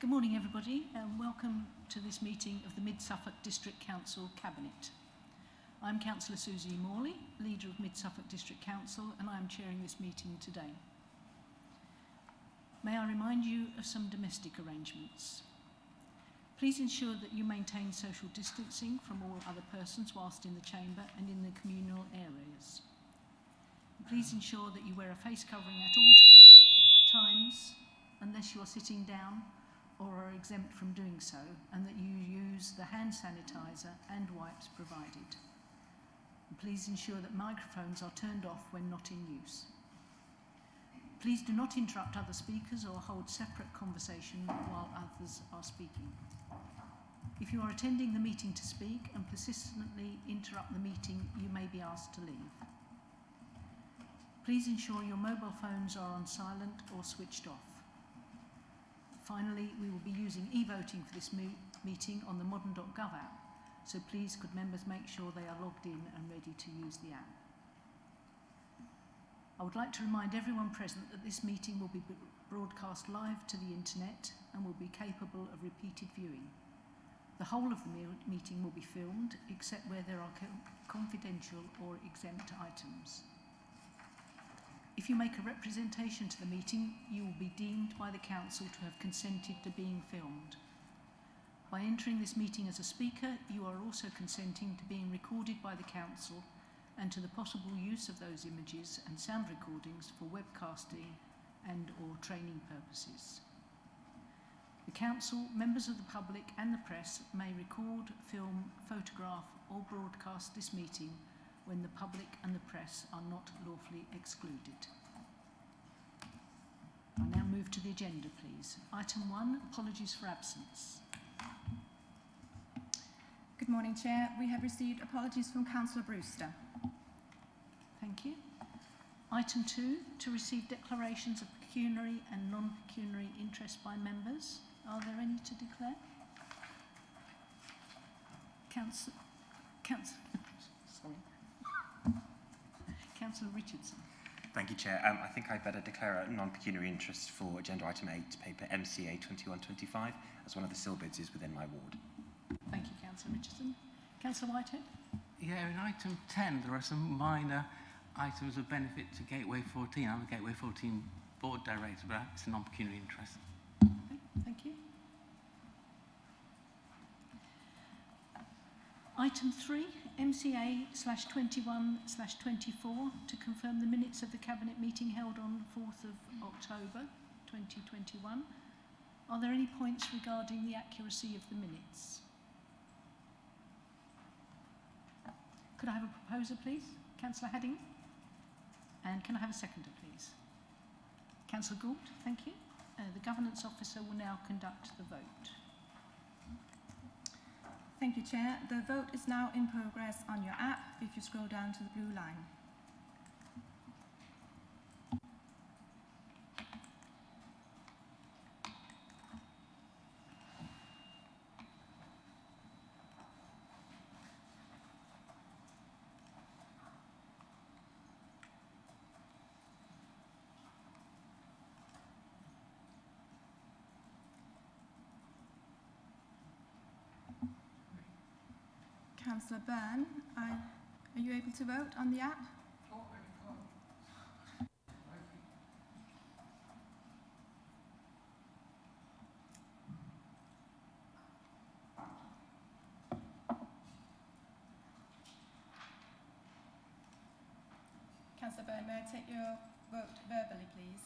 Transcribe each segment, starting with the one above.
Good morning everybody and welcome to this meeting of the Mid-Suffolk District Council Cabinet. I'm Councillor Susie Morley, leader of Mid-Suffolk District Council, and I'm chairing this meeting today. May I remind you of some domestic arrangements. Please ensure that you maintain social distancing from all other persons whilst in the chamber and in the communal areas. Please ensure that you wear a face covering at all times unless you are sitting down or are exempt from doing so, and that you use the hand sanitizer and wipes provided. And please ensure that microphones are turned off when not in use. Please do not interrupt other speakers or hold separate conversation while others are speaking. If you are attending the meeting to speak and persistently interrupt the meeting, you may be asked to leave. Please ensure your mobile phones are on silent or switched off. Finally, we will be using e-voting for this meeting on the modern.gov app, so please could members make sure they are logged in and ready to use the app. I would like to remind everyone present that this meeting will be broadcast live to the internet and will be capable of repeated viewing. The whole of the meeting will be filmed, except where there are confidential or exempt items. If you make a representation to the meeting, you will be deemed by the Council to have consented to being filmed. By entering this meeting as a speaker, you are also consenting to being recorded by the Council and to the possible use of those images and sound recordings for webcasting and or training purposes. The Council, members of the public and the press may record, film, photograph or broadcast this meeting when the public and the press are not lawfully excluded. I now move to the agenda, please. Item 1, apologies for absence. Good morning, Chair. We have received apologies from Councillor Brewster. Thank you. Item 2, to receive declarations of pecuniary and non-pecuniary interest by members. Are there any to declare? Councillor Richardson. Thank you, Chair. I think I'd better declare a non-pecuniary interest for agenda item 8, paper MCA 2125, as one of the SIL bids is within my ward. Thank you, Councillor Richardson. Councillor Whitehead? Yeah, in item 10, there are some minor items of benefit to Gateway 14. I'm the Gateway 14 board director, but it's a non-pecuniary interest. Okay, thank you. Item 3, MCA/21/24, to confirm the minutes of the Cabinet meeting held on 4th of October 2021. Are there any points regarding the accuracy of the minutes? Could I have a proposer, please? Councillor Hadding? And can I have a seconder, please? Councillor Gould, thank you. The Governance Officer will now conduct the vote. Thank you, Chair. The vote is now in progress on your app if you scroll down to the blue line. Councillor Byrne, are you able to vote on the app? Councillor Byrne, may I take your vote verbally, please?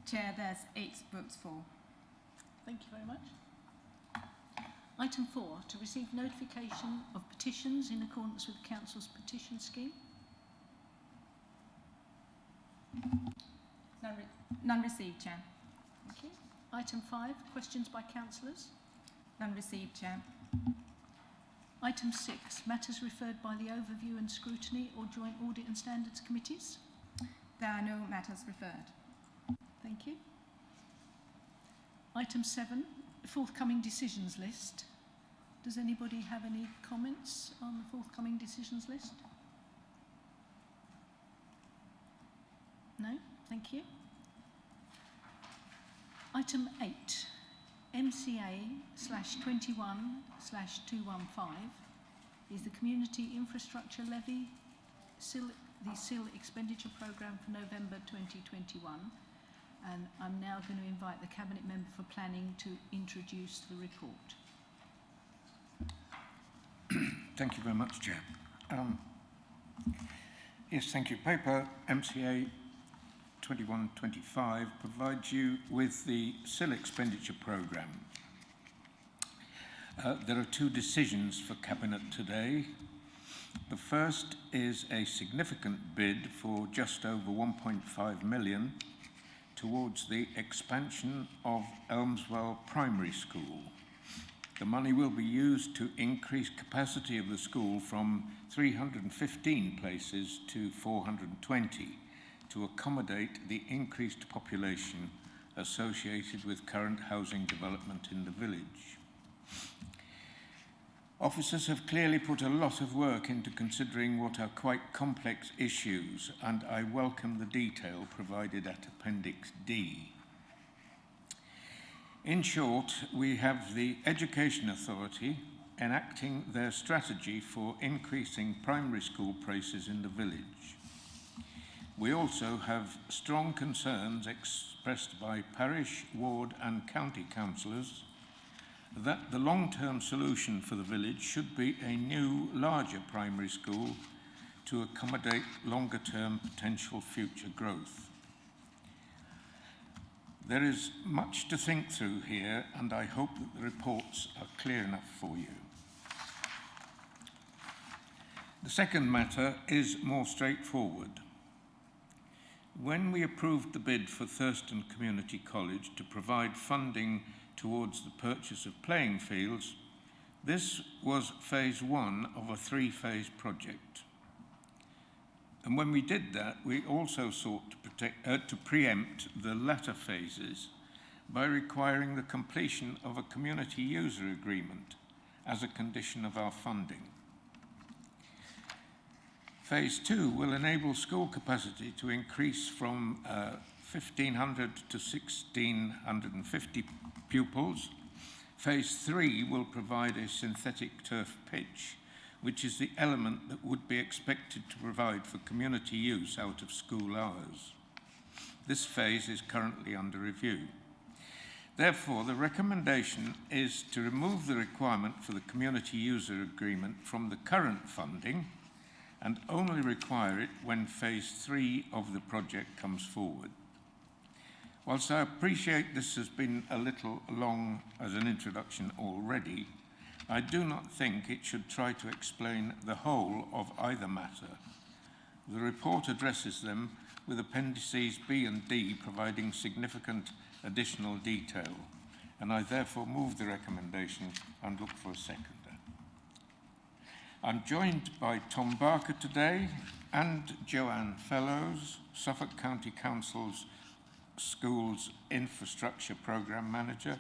Chair, there's 8 votes for. Thank you very much. Item 4, to receive notification of petitions in accordance with the Council's petition scheme. None received, Chair. Thank you. Item 5, questions by councillors. None received, Chair. Item 6, matters referred by the Overview and Scrutiny or Joint Audit and Standards Committees. There are no matters referred. Thank you. Item 7, the forthcoming decisions list. Does anybody have any comments on the forthcoming decisions list? No? Thank you. Item 8, MCA/21/215 is the Community Infrastructure Levy, the SIL Expenditure Programme for November 2021. And I'm now going to invite the Cabinet Member for Planning to introduce the report. Thank you very much, Chair. Yes, thank you. Paper MCA 2125 provides you with the SIL Expenditure Programme. There are two decisions for Cabinet today. The first is a significant bid for just over 1.5 million towards the expansion of Elmswell Primary School. The money will be used to increase capacity of the school from 315 places to 420 to accommodate the increased population associated with current housing development in the village. Officers have clearly put a lot of work into considering what are quite complex issues, and I welcome the detail provided at Appendix D. In short, we have the Education Authority enacting their strategy for increasing primary school places in the village. We also have strong concerns expressed by parish, ward and county councillors that the long-term solution for the village should be a new, larger primary school to accommodate longer-term potential future growth. There is much to think through here, and I hope that the reports are clear enough for you. The second matter is more straightforward. When we approved the bid for Thurston Community College to provide funding towards the purchase of playing fields, this was phase one of a three-phase project. And when we did that, we also sought to preempt the latter phases by requiring the completion of a community user agreement as a condition of our funding. Phase 2 will enable school capacity to increase from 1,500 to 1,650 pupils. Phase 3 will provide a synthetic turf pitch, which is the element that would be expected to provide for community use out of school hours. This phase is currently under review. Therefore, the recommendation is to remove the requirement for the community user agreement from the current funding and only require it when phase 3 of the project comes forward. Whilst I appreciate this has been a little long as an introduction already, I do not think it should try to explain the whole of either matter. The report addresses them with appendices B and D providing significant additional detail, and I therefore move the recommendation and look for a seconder. I'm joined by Tom Barker today and Joanne Fellows, Suffolk County Council's Schools Infrastructure Programme Manager,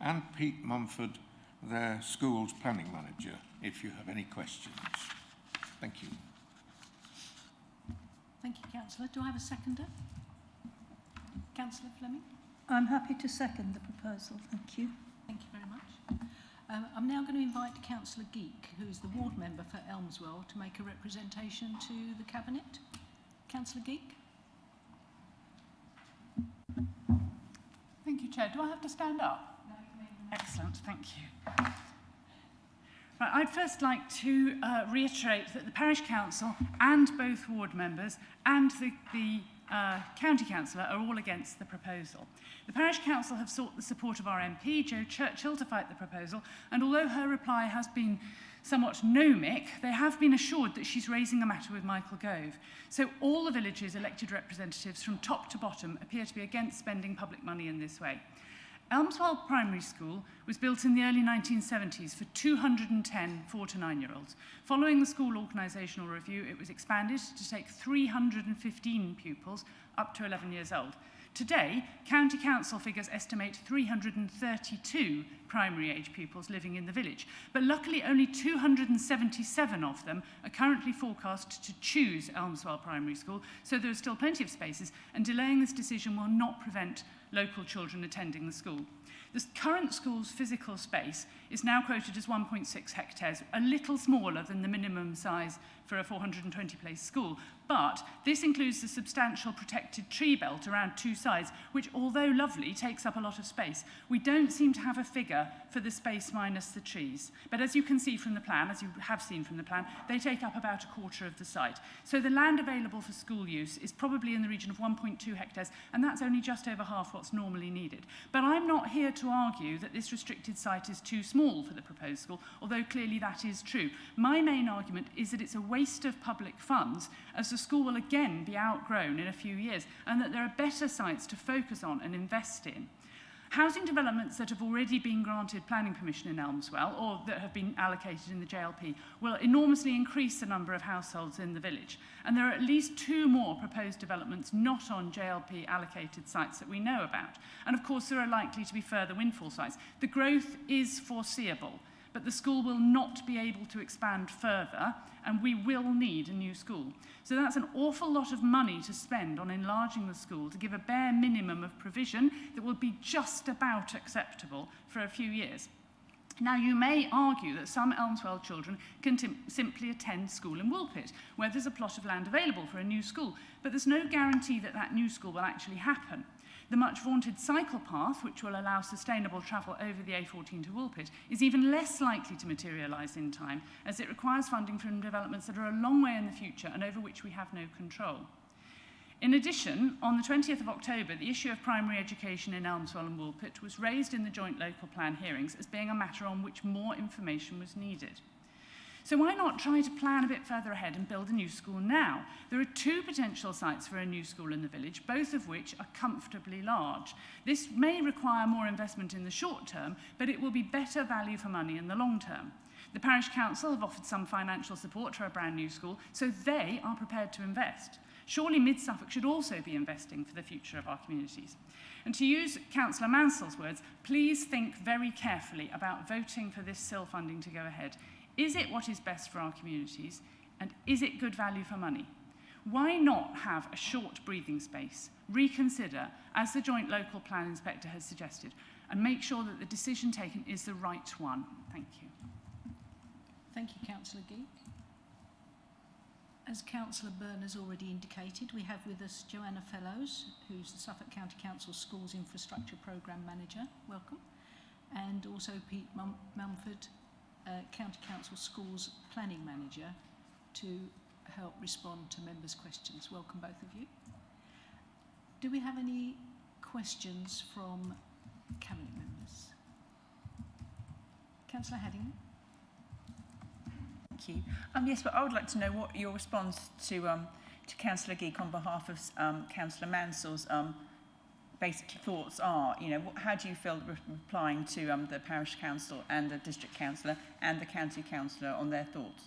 and Pete Mumford, their Schools Planning Manager, if you have any questions. Thank you. Thank you, Councillor. Do I have a seconder? Councillor Fleming? I'm happy to second the proposal, thank you. Thank you very much. I'm now going to invite Councillor Geek, who is the ward member for Elmswell, to make a representation to the Cabinet. Councillor Geek? Thank you, Chair. Do I have to stand up? No, excellent, thank you. Right, I'd first like to reiterate that the Parish Council and both ward members and the County Councillor are all against the proposal. The Parish Council have sought the support of our MP, Jo Churchill, to fight the proposal, and although her reply has been somewhat gnomic, they have been assured that she's raising a matter with Michael Gove. So all the village's elected representatives from top to bottom appear to be against spending public money in this way. Elmswell Primary School was built in the early 1970s for 210 4 to 9-year-olds. Following the school organisational review, it was expanded to take 315 pupils up to 11 years old. Today, County Council figures estimate 332 primary age pupils living in the village. But luckily only 277 of them are currently forecast to choose Elmswell Primary School, so there are still plenty of spaces, and delaying this decision will not prevent local children attending the school. The current school's physical space is now quoted as 1.6 hectares, a little smaller than the minimum size for a 420-place school. But this includes the substantial protected tree belt around two sides, which, although lovely, takes up a lot of space. We don't seem to have a figure for the space minus the trees. But as you can see from the plan, as you have seen from the plan, they take up about a quarter of the site. So the land available for school use is probably in the region of 1.2 hectares, and that's only just over half what's normally needed. But I'm not here to argue that this restricted site is too small for the proposed school, although clearly that is true. My main argument is that it's a waste of public funds, as the school will again be outgrown in a few years, and that there are better sites to focus on and invest in. Housing developments that have already been granted planning permission in Elmswell, or that have been allocated in the JLP, will enormously increase the number of households in the village. And there are at least 2 more proposed developments not on JLP allocated sites that we know about. And of course, there are likely to be further windfall sites. The growth is foreseeable, but the school will not be able to expand further, and we will need a new school. So that's an awful lot of money to spend on enlarging the school to give a bare minimum of provision that will be just about acceptable for a few years. Now, you may argue that some Elmswell children can simply attend school in Woolpit, where there's a plot of land available for a new school, but there's no guarantee that that new school will actually happen. The much vaunted cycle path, which will allow sustainable travel over the A14 to Woolpit, is even less likely to materialise in time, as it requires funding from developments that are a long way in the future and over which we have no control. In addition, on the 20th of October, the issue of primary education in Elmswell and Woolpit was raised in the joint local plan hearings as being a matter on which more information was needed. So why not try to plan a bit further ahead and build a new school now? There are 2 potential sites for a new school in the village, both of which are comfortably large. This may require more investment in the short term, but it will be better value for money in the long term. The parish council have offered some financial support for a brand new school, so they are prepared to invest. Surely Mid-Suffolk should also be investing for the future of our communities. And to use Councillor Mansell's words, please think very carefully about voting for this SIL funding to go ahead. Is it what is best for our communities? And is it good value for money? Why not have a short breathing space, reconsider, as the Joint Local Plan Inspector has suggested, and make sure that the decision taken is the right one? Thank you. Thank you, Councillor Geek. As Councillor Byrne has already indicated, we have with us Joanna Fellows, who's the Suffolk County Council Schools Infrastructure Programme Manager. Welcome. And also Pete Mumford, County Council Schools Planning Manager, to help respond to members' questions. Welcome, both of you. Do we have any questions from Cabinet members? Councillor Hadding. Thank you. Yes, but I would like to know what your response to Councillor Geek on behalf of Councillor Mansell's basic thoughts are. You know, how do you feel replying to the parish council and the district councillor and the county councillor on their thoughts?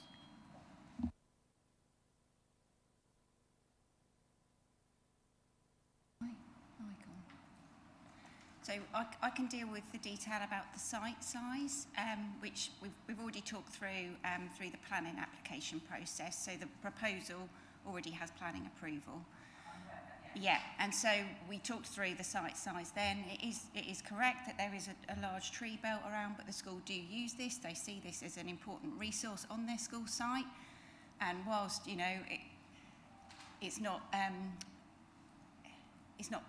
So I can deal with the detail about the site size, which we've already talked through the planning application process. So the proposal already has planning approval. Yeah, and so we talked through the site size then. It is correct that there is a large tree belt around, but the school do use this. They see this as an important resource on their school site. And whilst, you know, it's not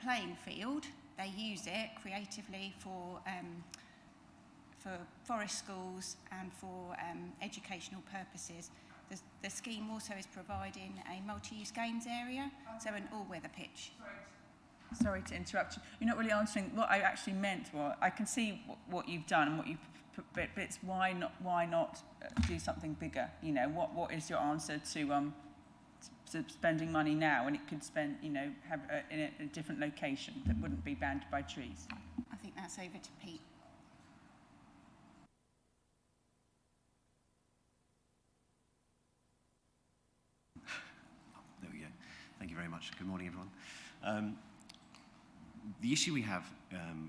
playing field, they use it creatively for forest schools and for educational purposes. The scheme also is providing a multi-use games area, so an all-weather pitch. Sorry to interrupt you. You're not really answering what I actually meant. Well, I can see what you've done and what you've, but it's why not do something bigger? You know, what is your answer to spending money now when it could spend, you know, have in a different location that wouldn't be bounded by trees? I think that's over to Pete. There we go. Thank you very much. Good morning, everyone. The issue we have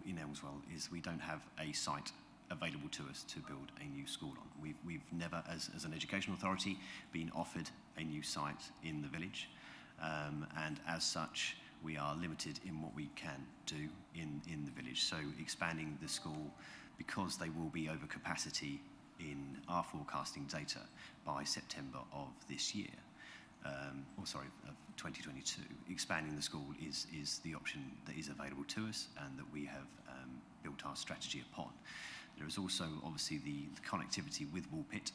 in Elmswell is we don't have a site available to us to build a new school on. We've never, as an educational authority, been offered a new site in the village, and as such, we are limited in what we can do in the village. So expanding the school, because they will be over capacity in our forecasting data by September of this year, of 2022, expanding the school is the option that is available to us and that we have built our strategy upon. There is also obviously the connectivity with Woolpit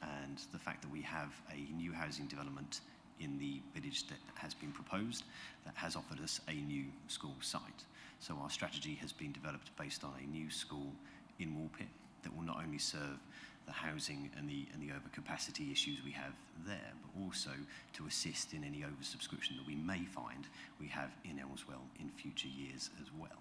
and the fact that we have a new housing development in the village that has been proposed that has offered us a new school site. So our strategy has been developed based on a new school in Woolpit that will not only serve the housing and the overcapacity issues we have there, but also to assist in any oversubscription that we may find we have in Elswell in future years as well.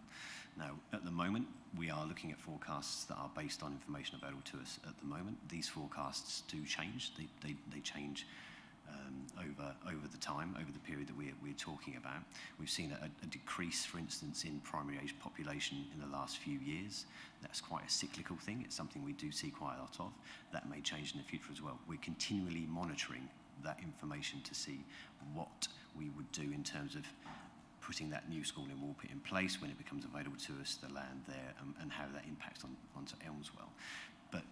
Now, at the moment, we are looking at forecasts that are based on information available to us at the moment. These forecasts do change. They change over the time, over the period that we're talking about. We've seen a decrease, for instance, in primary age population in the last few years. That's quite a cyclical thing. It's something we do see quite a lot of. That may change in the future as well. We're continually monitoring that information to see what we would do in terms of putting that new school in Woolpit in place when it becomes available to us, the land there, and how that impacts onto Elmswell. But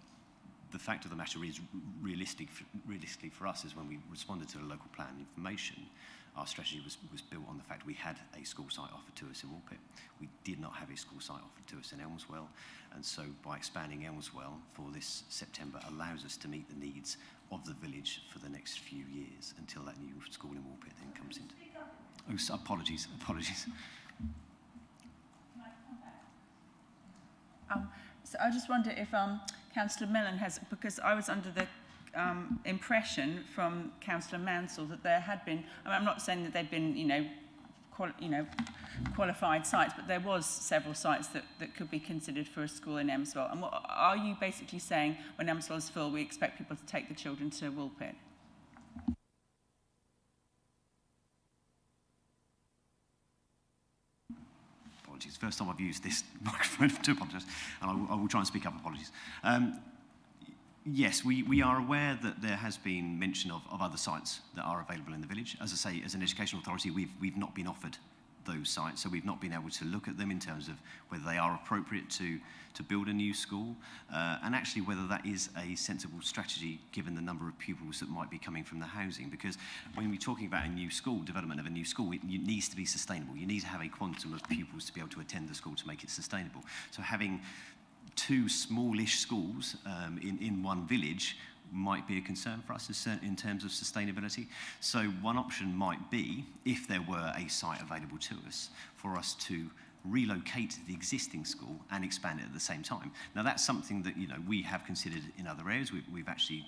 the fact of the matter is, realistically for us, is when we responded to the local plan information, our strategy was built on the fact we had a school site offered to us in Woolpit. We did not have a school site offered to us in Elmswell, and so by expanding Elmswell for this September allows us to meet the needs of the village for the next few years until that new school in Woolpit then comes into. Oh, so apologies. So I just wonder if Councillor Mellon has, because I was under the impression from Councillor Mansell that there had been, I'm not saying that they've been, qualified sites, but there was several sites that could be considered for a school in Elmswell. And what are you basically saying, when Elmswell is full, we expect people to take the children to Woolpit? Apologies. First time I've used this microphone, to apologise, and I will try and speak up. Apologies. Yes, we are aware that there has been mention of other sites that are available in the village. As I say, as an educational authority, we've not been offered those sites, so we've not been able to look at them in terms of whether they are appropriate to build a new school, and actually whether that is a sensible strategy given the number of pupils that might be coming from the housing. Because when we're talking about a new school, development of a new school, it needs to be sustainable. You need to have a quantum of pupils to be able to attend the school to make it sustainable. So having two smallish schools in one village might be a concern for us in terms of sustainability. So one option might be, if there were a site available to us, for us to relocate the existing school and expand it at the same time. Now that's something that we have considered in other areas. We've actually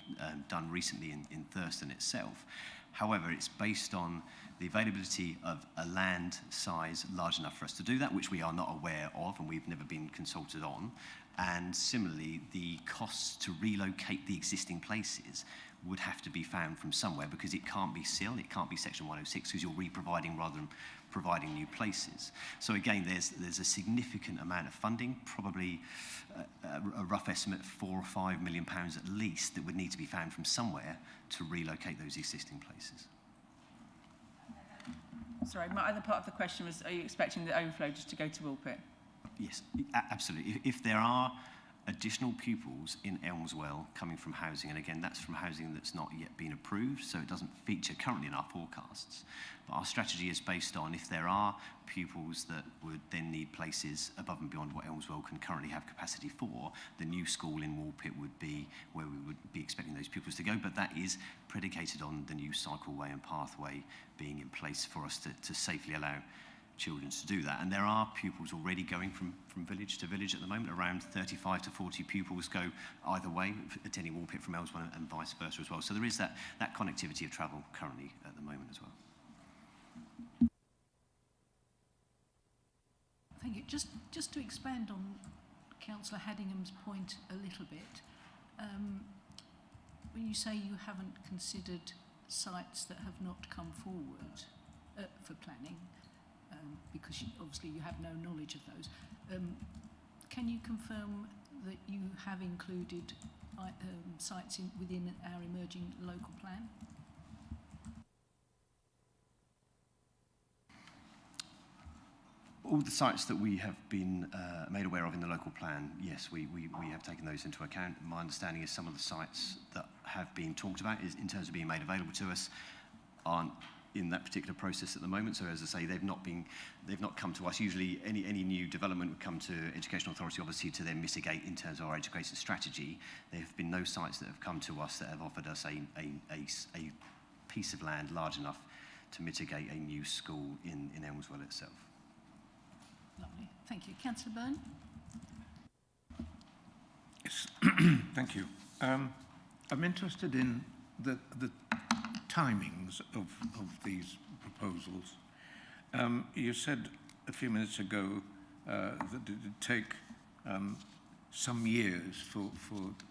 done recently in Thurston itself. However, it's based on the availability of a land size large enough for us to do that, which we are not aware of and we've never been consulted on. And similarly, the costs to relocate the existing places would have to be found from somewhere, because it can't be SIL, it can't be Section 106, because you're re-providing rather than providing new places. So again, there's a significant amount of funding, probably a rough estimate, £4 or £5 million at least, that would need to be found from somewhere to relocate those existing places. Sorry, my other part of the question was, are you expecting the overflow just to go to Woolpit? Yes, absolutely. If there are additional pupils in Elmswell coming from housing, and again, that's from housing that's not yet been approved, so it doesn't feature currently in our forecasts. But our strategy is based on, if there are pupils that would then need places above and beyond what Elmswell can currently have capacity for, the new school in Woolpit would be where we would be expecting those pupils to go, but that is predicated on the new cycleway and pathway being in place for us to safely allow children to do that. And there are pupils already going from village to village at the moment. Around 35 to 40 pupils go either way, attending Woolpit from Elswell and vice versa as well. So there is that connectivity of travel currently at the moment as well. Thank you. Just to expand on Councillor Haddingham's point a little bit, when you say you haven't considered sites that have not come forward for planning, because obviously you have no knowledge of those, can you confirm that you have included sites within our emerging local plan? All the sites that we have been made aware of in the local plan, yes, we have taken those into account. My understanding is some of the sites that have been talked about is in terms of being made available to us aren't in that particular process at the moment. So as I say, they've not come to us. Usually any new development would come to Education Authority, obviously, to then mitigate in terms of our education strategy. There have been no sites that have come to us that have offered us a piece of land large enough to mitigate a new school in Elmswell itself. Lovely. Thank you. Councillor Byrne? Yes, thank you. I'm interested in the timings of these proposals. You said a few minutes ago that it would take some years for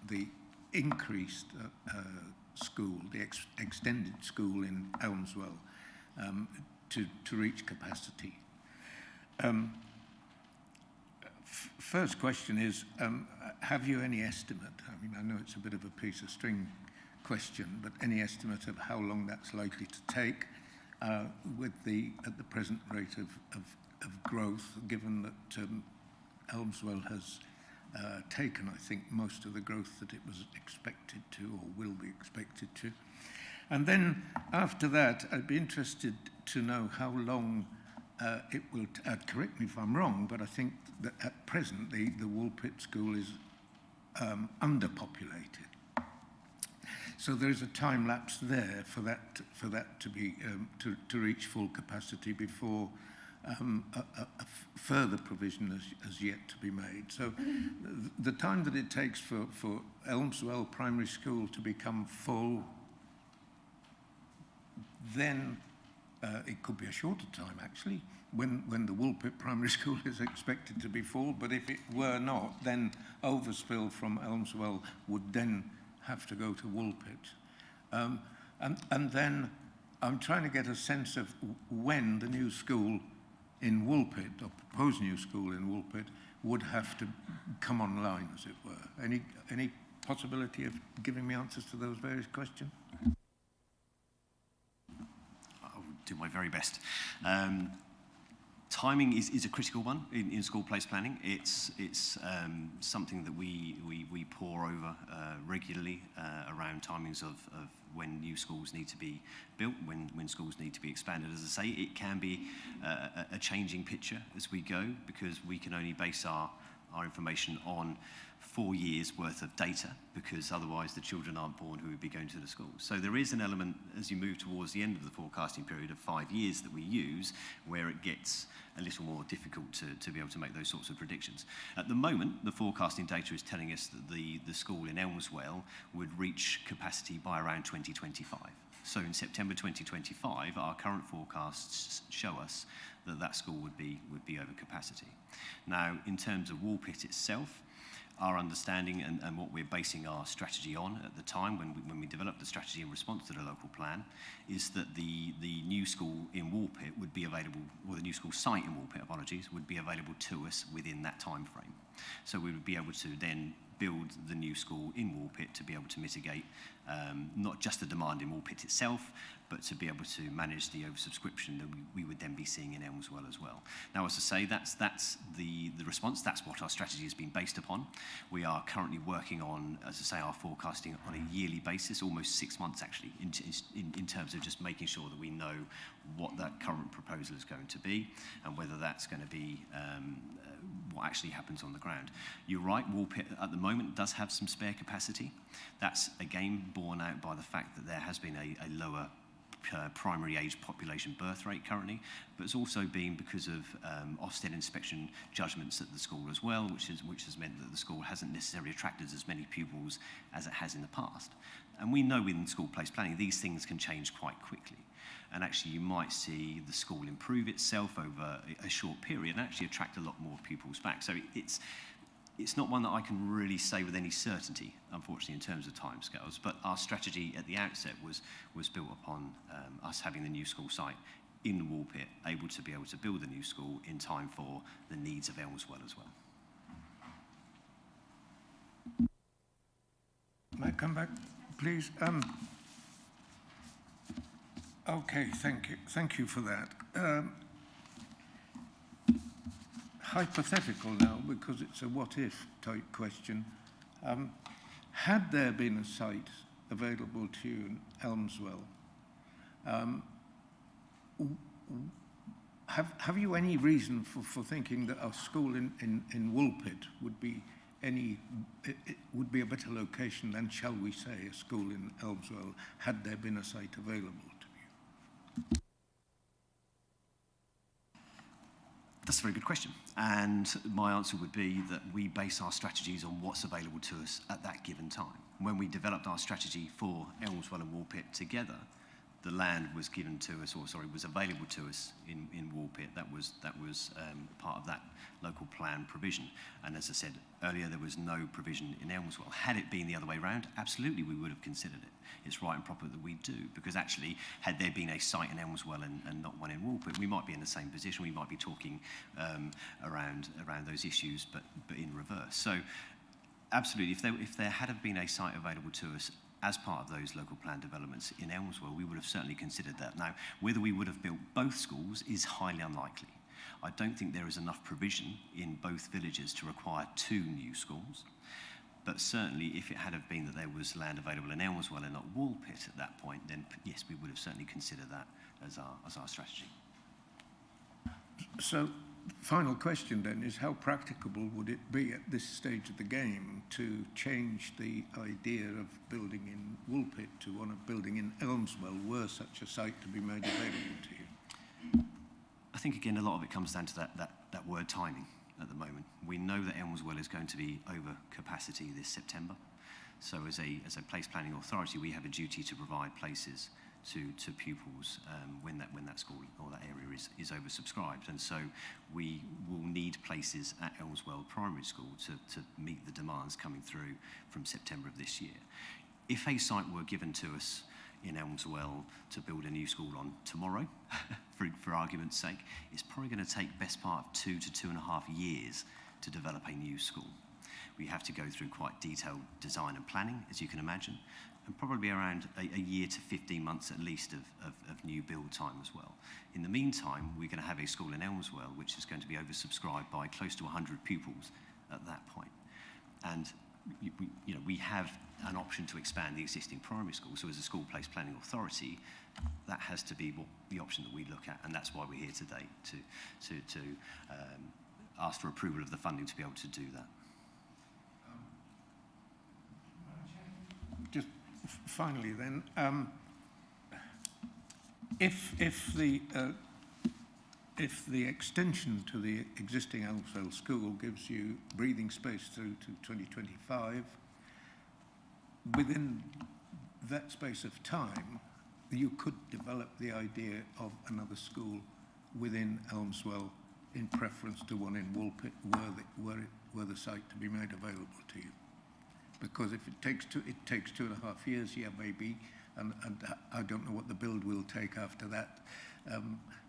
the increased school, the extended school in Elmswell, to reach capacity. First question is, have you any estimate? I mean, I know it's a bit of a piece of string question, but any estimate of how long that's likely to take at the present rate of growth, given that Elmswell has taken, I think, most of the growth that it was expected to or will be expected to. And then after that, I'd be interested to know how long it will, correct me if I'm wrong, but I think that at present the Woolpit School is underpopulated. So there's a time lapse there for that to be to reach full capacity before a further provision has yet to be made. So the time that it takes for Elmswell Primary School to become full, then it could be a shorter time actually when the Woolpit Primary School is expected to be full, but if it were not, then overspill from Elmswell would then have to go to Woolpit. And then I'm trying to get a sense of when the new school in Woolpit, or proposed new school in Woolpit, would have to come online, as it were. Any possibility of giving me answers to those various questions? I'll do my very best. Timing is a critical one in school place planning. It's something that we pore over regularly around timings of when new schools need to be built, when schools need to be expanded. As I say, it can be a changing picture as we go, because we can only base our information on 4 years worth of data, because otherwise the children aren't born who would be going to the school. So there is an element as you move towards the end of the forecasting period of 5 years that we use, where it gets a little more difficult to be able to make those sorts of predictions. At the moment, the forecasting data is telling us that the school in Elmswell would reach capacity by around 2025. So in September 2025, our current forecasts show us that school would be over capacity. Now, in terms of Woolpit itself, our understanding and what we're basing our strategy on at the time when we developed the strategy in response to the local plan is that the new school in Woolpit would be available, or the new school site in Woolpit, apologies, would be available to us within that time frame. So we would be able to then build the new school in Woolpit to be able to mitigate not just the demand in Woolpit itself, but to be able to manage the oversubscription that we would then be seeing in Elmswell as well. Now, as I say, that's the response. That's what our strategy has been based upon. We are currently working on, as I say, our forecasting on a yearly basis, almost 6 months actually, in terms of just making sure that we know what that current proposal is going to be and whether that's going to be what actually happens on the ground. You're right, Woolpit at the moment does have some spare capacity. That's again borne out by the fact that there has been a lower primary age population birth rate currently, but it's also been because of Ofsted inspection judgments at the school as well, which has meant that the school hasn't necessarily attracted as many pupils as it has in the past. And we know in school place planning these things can change quite quickly. And actually you might see the school improve itself over a short period and actually attract a lot more pupils back. So it's not one that I can really say with any certainty, unfortunately, in terms of timescales, but our strategy at the outset was built upon us having the new school site in Woolpit, able to build the new school in time for the needs of Elmswell as well. May I come back, please? Okay, thank you. Thank you for that. Hypothetical now, because it's a what-if type question. Had there been a site available to you in Elmswell, have you any reason for thinking that our school in Woolpit would be it would be a better location than, shall we say, a school in Elmswell, had there been a site available to you? That's a very good question. And my answer would be that we base our strategies on what's available to us at that given time. When we developed our strategy for Elmswell and Woolpit together, the land was given to us, was available to us in Woolpit. That was part of that local plan provision. And as I said earlier, there was no provision in Elmswell. Had it been the other way around, absolutely we would have considered it. It's right and proper that we do, because actually, had there been a site in Elmswell and not one in Woolpit, we might be in the same position. We might be talking around those issues, but in reverse. So, absolutely, if there had been a site available to us as part of those local plan developments in Elmswell, we would have certainly considered that. Now, whether we would have built both schools is highly unlikely. I don't think there is enough provision in both villages to require 2 new schools. But certainly, if it had been that there was land available in Elmswell and not Woolpit at that point, then yes, we would have certainly considered that as our strategy. So, final question then is, how practicable would it be at this stage of the game to change the idea of building in Woolpit to one of building in Elmswell, were such a site to be made available to you? I think, again, a lot of it comes down to that word timing at the moment. We know that Elmswell is going to be over capacity this September. So as a place planning authority, we have a duty to provide places to pupils when that school or that area is oversubscribed. And so we will need places at Elmswell Primary School to meet the demands coming through from September of this year. If a site were given to us in Elmswell to build a new school on tomorrow, for argument's sake, it's probably going to take best part of 2 to 2.5 years to develop a new school. We have to go through quite detailed design and planning, as you can imagine, and probably around a year to 15 months at least of new build time as well. In the meantime, we're going to have a school in Elmswell which is going to be oversubscribed by close to 100 pupils at that point. And we have an option to expand the existing primary school. So as a school place planning authority, that has to be the option that we look at, and that's why we're here today, to ask for approval of the funding to be able to do that. Just finally then, if the extension to the existing Elmswell school gives you breathing space through to 2025, within that space of time, you could develop the idea of another school within Elmswell in preference to one in Woolpit, were the site to be made available to you. Because if it takes 2.5 years, yeah, maybe, and I don't know what the build will take after that.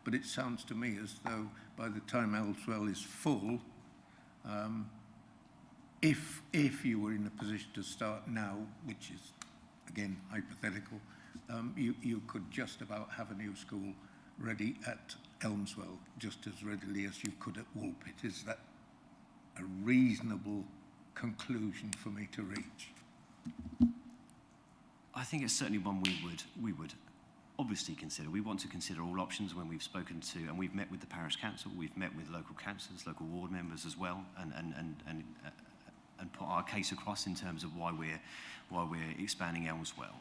But it sounds to me as though by the time Elmswell is full, if you were in a position to start now, which is, again, hypothetical, you could just about have a new school ready at Elmswell just as readily as you could at Woolpit. Is that a reasonable conclusion for me to reach? I think it's certainly one we would obviously consider. We want to consider all options when we've spoken to, and we've met with the parish council, we've met with local councillors, local ward members as well, and put our case across in terms of why we're expanding Elmswell.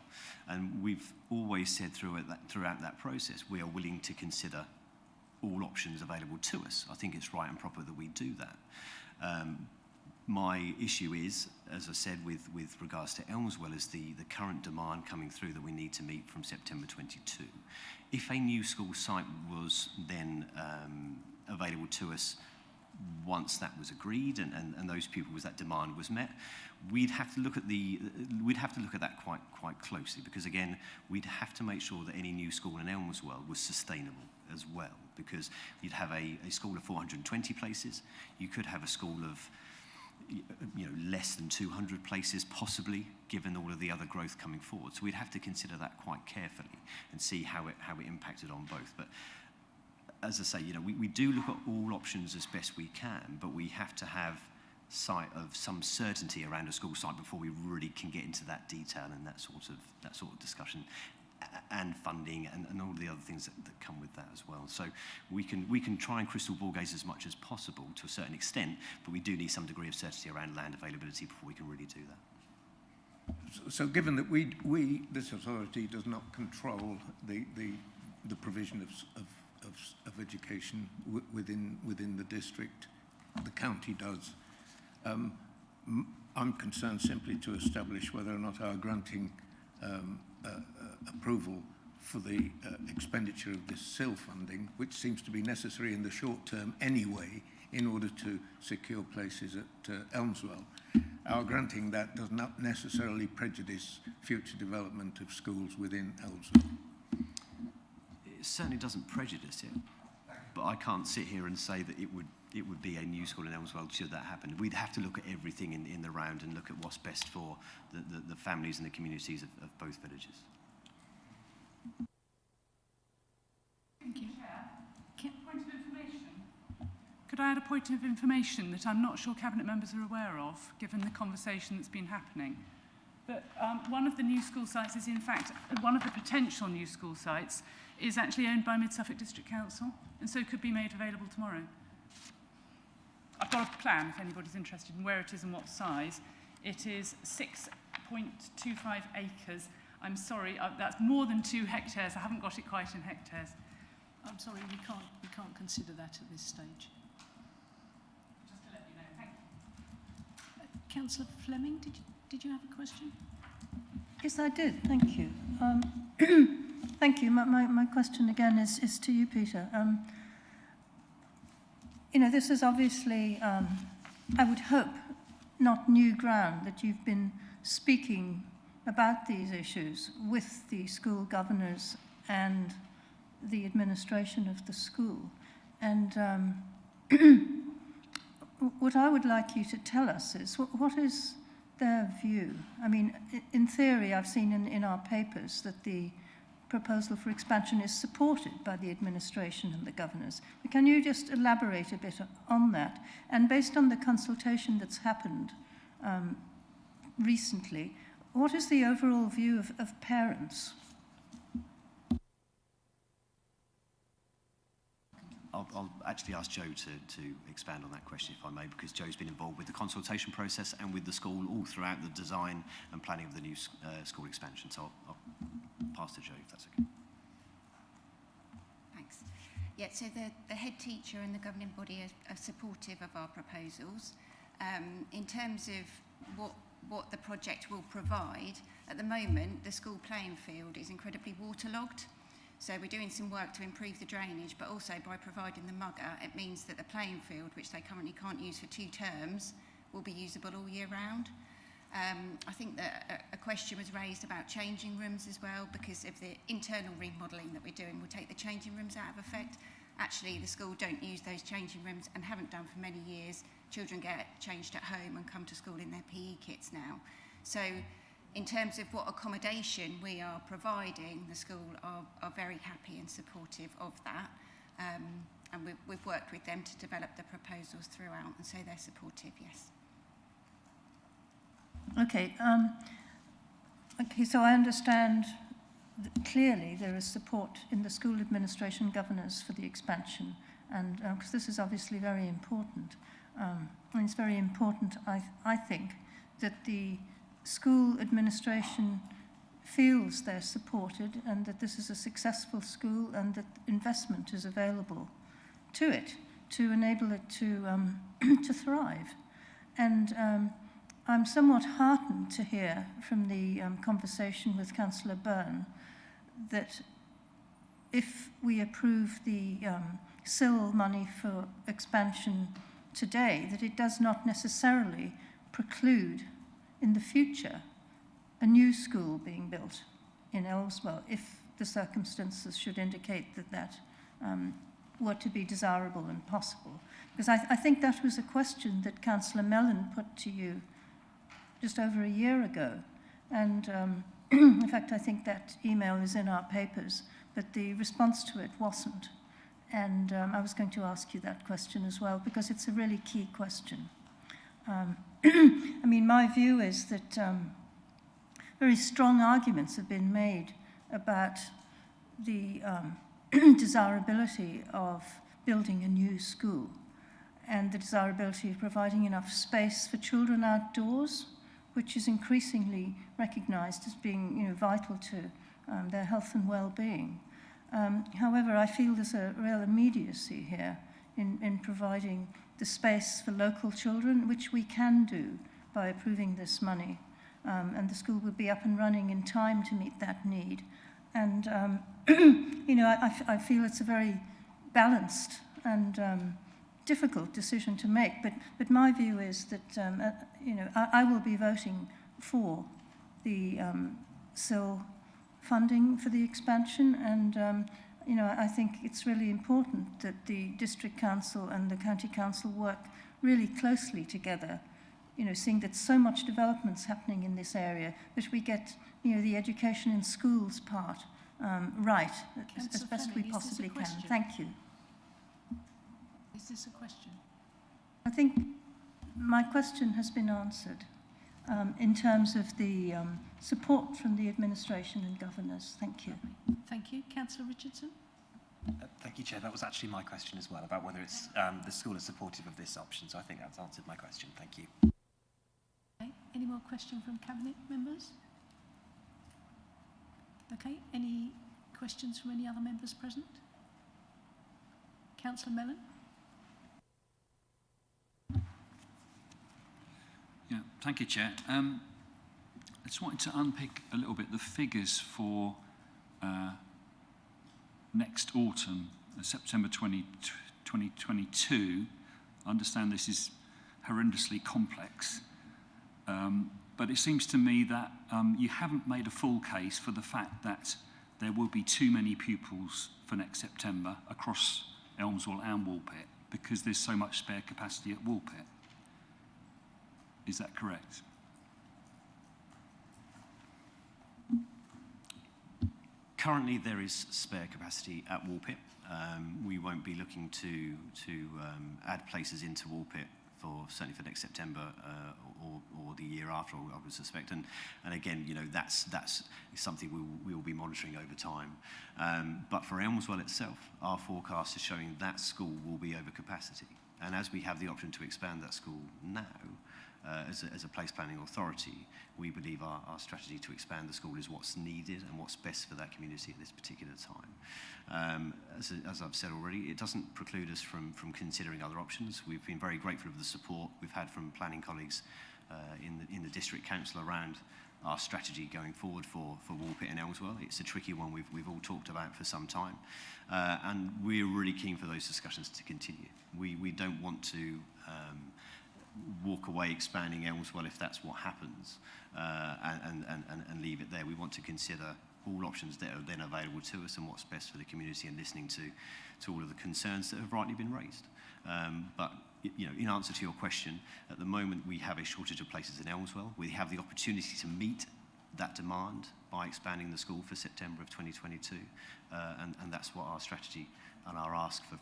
And we've always said throughout that process, we are willing to consider all options available to us. I think it's right and proper that we do that. My issue is, as I said, with regards to Elmswell, is the current demand coming through that we need to meet from September 22. If a new school site was then available to us once that was agreed and those pupils, that demand was met, we'd have to look at that quite closely, because again, we'd have to make sure that any new school in Elmswell was sustainable as well, because you'd have a school of 420 places, you could have a school of less than 200 places possibly, given all of the other growth coming forward. So we'd have to consider that quite carefully and see how it impacted on both. But as I say, we do look at all options as best we can, but we have to have sight of some certainty around a school site before we really can get into that detail and that sort of discussion, and funding and all the other things that come with that as well. So we can try and crystal ball gaze as much as possible to a certain extent, but we do need some degree of certainty around land availability before we can really do that. So given that this authority does not control the provision of education within the district, the county does. I'm concerned simply to establish whether or not our granting approval for the expenditure of this SIL funding, which seems to be necessary in the short term anyway, in order to secure places at Elmswell. Our granting that does not necessarily prejudice future development of schools within Elmswell. It certainly doesn't prejudice it, but I can't sit here and say that it would be a new school in Elmswell should that happen. We'd have to look at everything in the round and look at what's best for the families and the communities of both villages. Thank you. Point of information. Could I add a point of information that I'm not sure Cabinet members are aware of, given the conversation that's been happening? That one of the new school sites is, in fact, one of the potential new school sites is actually owned by Mid-Suffolk District Council, and so could be made available tomorrow. I've got a plan if anybody's interested in where it is and what size. It is 6.25 acres. I'm sorry, that's more than 2 hectares. I haven't got it quite in hectares. I'm sorry, we can't consider that at this stage. Just to let you know, thank you. Councillor Fleming, did you have a question? Yes, I did. Thank you. Thank you. My question again is to you, Peter. This is obviously, I would hope, not new ground, that you've been speaking about these issues with the school governors and the administration of the school. And what I would like you to tell us is, what is their view? I mean, in theory, I've seen in our papers that the proposal for expansion is supported by the administration and the governors. But can you just elaborate a bit on that? And based on the consultation that's happened recently, what is the overall view of parents? I'll actually ask Joe to expand on that question, if I may, because Joe's been involved with the consultation process and with the school all throughout the design and planning of the new school expansion. So I'll pass to Joe, if that's okay. Thanks. Yeah, so the head teacher and the governing body are supportive of our proposals. In terms of what the project will provide, at the moment, the school playing field is incredibly waterlogged. So we're doing some work to improve the drainage, but also by providing the mugger, it means that the playing field, which they currently can't use for 2 terms, will be usable all year round. I think that a question was raised about changing rooms as well, because of the internal remodelling that we're doing will take the changing rooms out of effect. Actually, the school don't use those changing rooms and haven't done for many years. Children get changed at home and come to school in their PE kits now. So in terms of what accommodation we are providing, the school are very happy and supportive of that. And we've worked with them to develop the proposals throughout, and so they're supportive, yes. Okay, so I understand that clearly there is support in the school administration governors for the expansion, and because this is obviously very important. And it's very important, I think, that the school administration feels they're supported and that this is a successful school and that investment is available to it to enable it to thrive. And I'm somewhat heartened to hear from the conversation with Councillor Byrne that if we approve the SIL money for expansion today, that it does not necessarily preclude in the future a new school being built in Elmswell if the circumstances should indicate that were to be desirable and possible. Because I think that was a question that Councillor Mellon put to you just over a year ago. And in fact, I think that email is in our papers, but the response to it wasn't. And I was going to ask you that question as well, because it's a really key question. I mean, my view is that very strong arguments have been made about the desirability of building a new school and the desirability of providing enough space for children outdoors, which is increasingly recognised as being, vital to their health and well-being. However, I feel there's a real immediacy here in providing the space for local children, which we can do by approving this money. And the school will be up and running in time to meet that need. And, I feel it's a very balanced and difficult decision to make. But my view is that, I will be voting for the SIL funding for the expansion. And, I think it's really important that the District Council and the County Council work really closely together, seeing that so much development's happening in this area, that we get, the education in schools part right, as best we possibly can. Thank you. Is this a question? I think my question has been answered in terms of the support from the administration and governors. Thank you. Thank you. Councillor Richardson? Thank you, Chair. That was actually my question as well, about whether it's the school is supportive of this option. So I think that's answered my question. Thank you. Okay. Any more questions from Cabinet members? Okay. Any questions from any other members present? Councillor Mellon? Yeah, thank you, Chair. I just wanted to unpick a little bit the figures for next autumn, September 2022. I understand this is horrendously complex, but it seems to me that you haven't made a full case for the fact that there will be too many pupils for next September across Elmswell and Woolpit, because there's so much spare capacity at Woolpit. Is that correct? Currently, there is spare capacity at Woolpit. We won't be looking to add places into Woolpit certainly for next September or the year after, I would suspect. And again, that's something we will be monitoring over time. But for Elmswell itself, our forecast is showing that school will be over capacity. And as we have the option to expand that school now, as a place planning authority, we believe our strategy to expand the school is what's needed and what's best for that community at this particular time. As I've said already, it doesn't preclude us from considering other options. We've been very grateful of the support we've had from planning colleagues in the District Council around our strategy going forward for Woolpit and Elmswell. It's a tricky one we've all talked about for some time. And we're really keen for those discussions to continue. We don't want to walk away expanding Elmswell if that's what happens, and leave it there. We want to consider all options that are then available to us and what's best for the community, and listening to all of the concerns that have rightly been raised. But in answer to your question, at the moment we have a shortage of places in Elmswell. We have the opportunity to meet that demand by expanding the school for September of 2022, and that's what our strategy and our ask for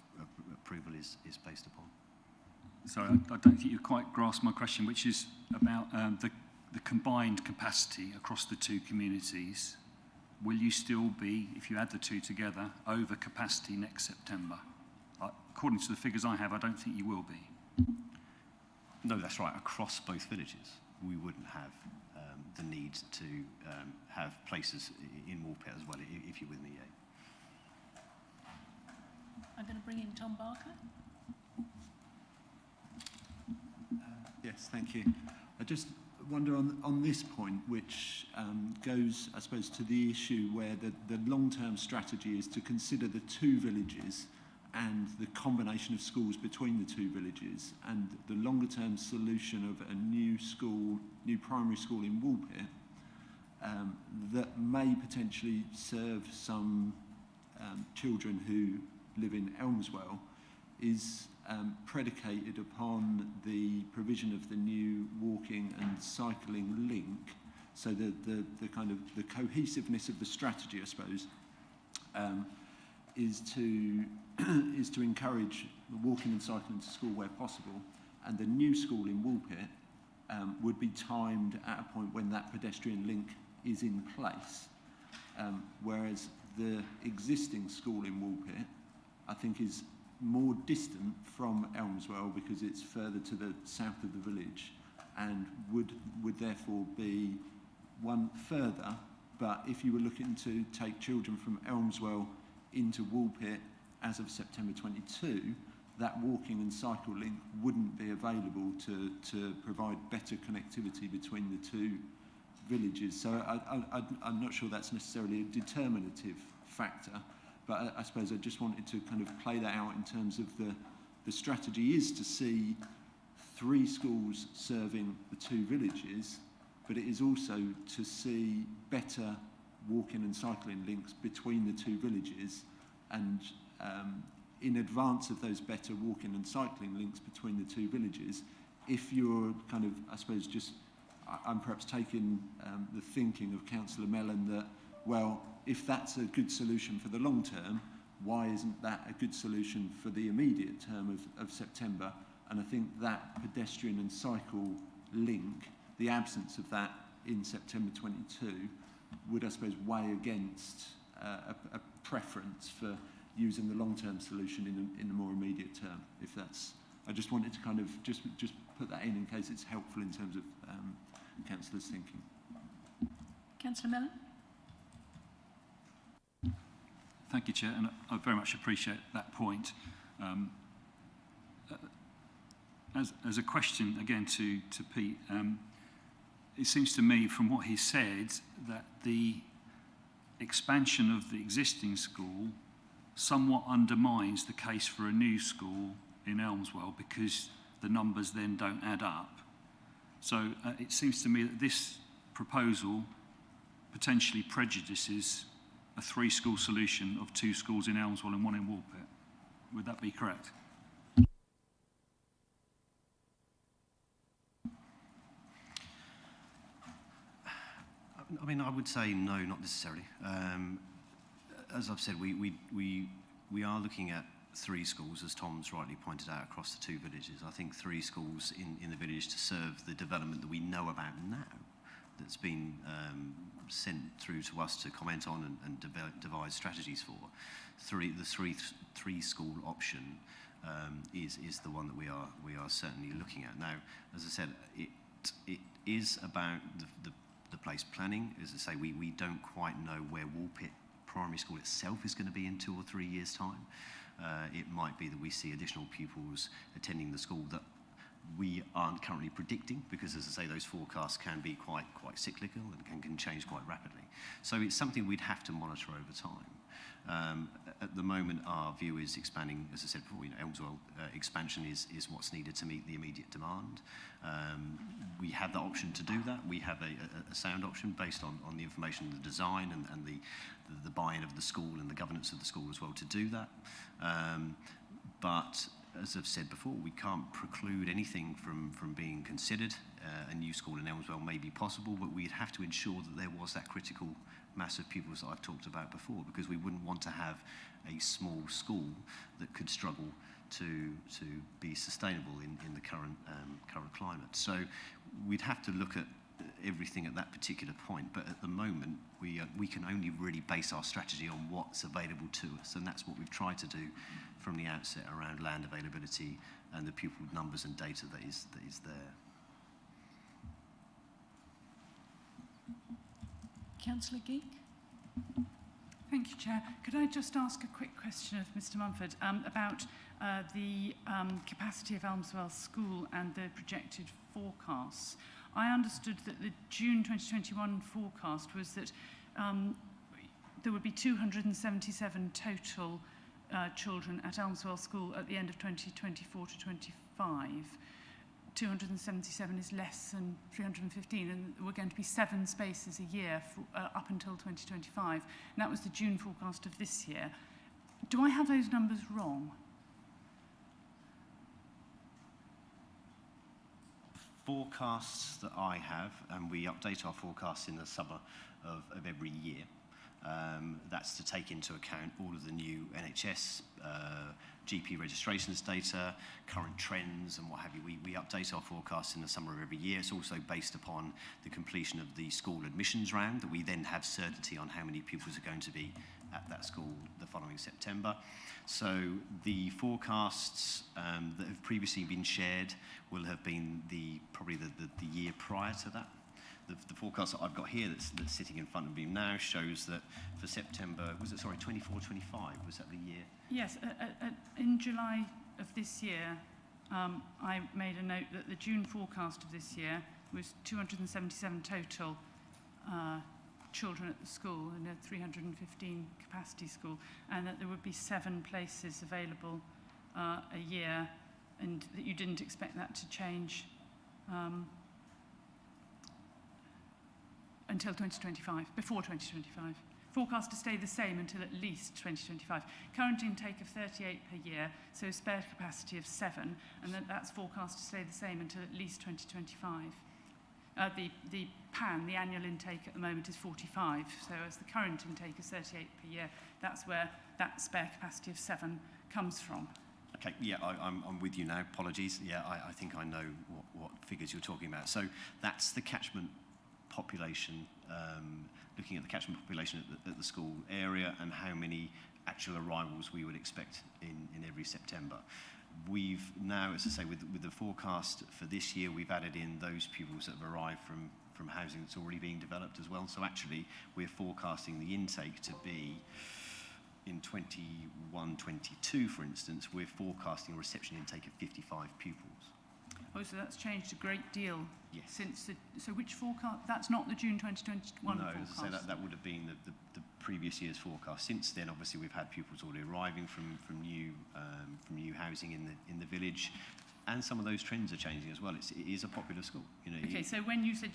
approval is based upon. Sorry, I don't think you quite grasped my question, which is about the combined capacity across the two communities. Will you still be, if you add the two together, over capacity next September? According to the figures I have, I don't think you will be. No, that's right. Across both villages, we wouldn't have the need to have places in Woolpit as well, if you're with me, yeah. I'm going to bring in Tom Barker. Yes, thank you. I just wonder on this point, which goes, I suppose, to the issue where the long-term strategy is to consider the two villages and the combination of schools between the two villages, and the longer-term solution of a new primary school in Woolpit that may potentially serve some children who live in Elmswell is predicated upon the provision of the new walking and cycling link. So the kind of the cohesiveness of the strategy, I suppose, is to encourage walking and cycling to school where possible, and the new school in Woolpit would be timed at a point when that pedestrian link is in place, whereas the existing school in Woolpit, I think, is more distant from Elmswell because it's further to the south of the village, and would therefore be one further. But if you were looking to take children from Elmswell into Woolpit as of September 22, that walking and cycle link wouldn't be available to provide better connectivity between the two villages. So I'm not sure that's necessarily a determinative factor, but I suppose I just wanted to kind of play that out in terms of the strategy is to see 3 schools serving the 2 villages, but it is also to see better walking and cycling links between the 2 villages, and in advance of those better walking and cycling links between the 2 villages, if you're kind of, I suppose, just, I'm perhaps taking the thinking of Councillor Mellon that, well, if that's a good solution for the long term, why isn't that a good solution for the immediate term of September? And I think that pedestrian and cycle link, the absence of that in September 22, would, I suppose, weigh against a preference for using the long-term solution in the more immediate term. If that's, I just wanted to kind of just put that in case it's helpful in terms of Councillor's thinking. Councillor Mellon? Thank you, Chair, and I very much appreciate that point. As a question again to Pete, it seems to me from what he said that the expansion of the existing school somewhat undermines the case for a new school in Elmswell because the numbers then don't add up. So it seems to me that this proposal potentially prejudices a 3-school solution of 2 schools in Elmswell and 1 in Woolpit. Would that be correct? I mean, I would say no, not necessarily. As I've said, we are looking at 3 schools, as Tom's rightly pointed out, across the 2 villages. I think 3 schools in the village to serve the development that we know about now, that's been sent through to us to comment on and devise strategies for. The 3-school option is the one that we are certainly looking at. Now, as I said, it is about the place planning. As I say, we don't quite know where Woolpit Primary School itself is going to be in 2 or 3 years' time. It might be that we see additional pupils attending the school that we aren't currently predicting, because, as I say, those forecasts can be quite cyclical and can change quite rapidly. So it's something we'd have to monitor over time. At the moment, our view is expanding, as I said before, Elmswell expansion is what's needed to meet the immediate demand. We have the option to do that. We have a sound option based on the information, the design, and the buy-in of the school and the governance of the school as well to do that. But as I've said before, we can't preclude anything from being considered. A new school in Elmswell may be possible, but we'd have to ensure that there was that critical mass of pupils that I've talked about before, because we wouldn't want to have a small school that could struggle to be sustainable in the current climate. So we'd have to look at everything at that particular point, but at the moment we can only really base our strategy on what's available to us, and that's what we've tried to do from the outset around land availability and the pupil numbers and data that is there. Councillor Geek? Thank you, Chair. Could I just ask a quick question of Mr Mumford about the capacity of Elmswell School and the projected forecasts? I understood that the June 2021 forecast was that there would be 277 total children at Elmswell School at the end of 2024 to 25. 277 is less than 315, and we're going to be 7 spaces a year for, up until 2025. And that was the June forecast of this year. Do I have those numbers wrong? Forecasts that I have, and we update our forecasts in the summer of every year. That's to take into account all of the new NHS GP registrations data, current trends and what have you. We update our forecasts in the summer of every year. It's also based upon the completion of the school admissions round, that we then have certainty on how many pupils are going to be at that school the following September. So the forecasts that have previously been shared will have been probably the year prior to that. The forecast that I've got here that's sitting in front of me now shows that for September, 24-25, was that the year? Yes, in July of this year, I made a note that the June forecast of this year was 277 total children at the school in a 315 capacity school, and that there would be 7 places available a year, and that you didn't expect that to change until 2025, before 2025. Forecast to stay the same until at least 2025. Current intake of 38 per year, so spare capacity of 7, and that's forecast to stay the same until at least 2025. The PAN, the annual intake at the moment, is 45, so as the current intake is 38 per year, that's where that spare capacity of 7 comes from. Okay, yeah, I'm with you now. Apologies. Yeah, I think I know what figures you're talking about. So that's the catchment population, looking at the catchment population at the school area and how many actual arrivals we would expect in every September. We've now, as I say, with the forecast for this year, we've added in those pupils that have arrived from housing that's already being developed as well. So actually, we're forecasting the intake to be, in 21-22, for instance, we're forecasting a reception intake of 55 pupils. Oh, so that's changed a great deal. Yes. Since so which forecast? That's not the June 2021 no, forecast? No, that would have been the previous year's forecast. Since then, obviously, we've had pupils already arriving from new housing in the village, and some of those trends are changing as well. It is a popular school. You know. Okay, so when you said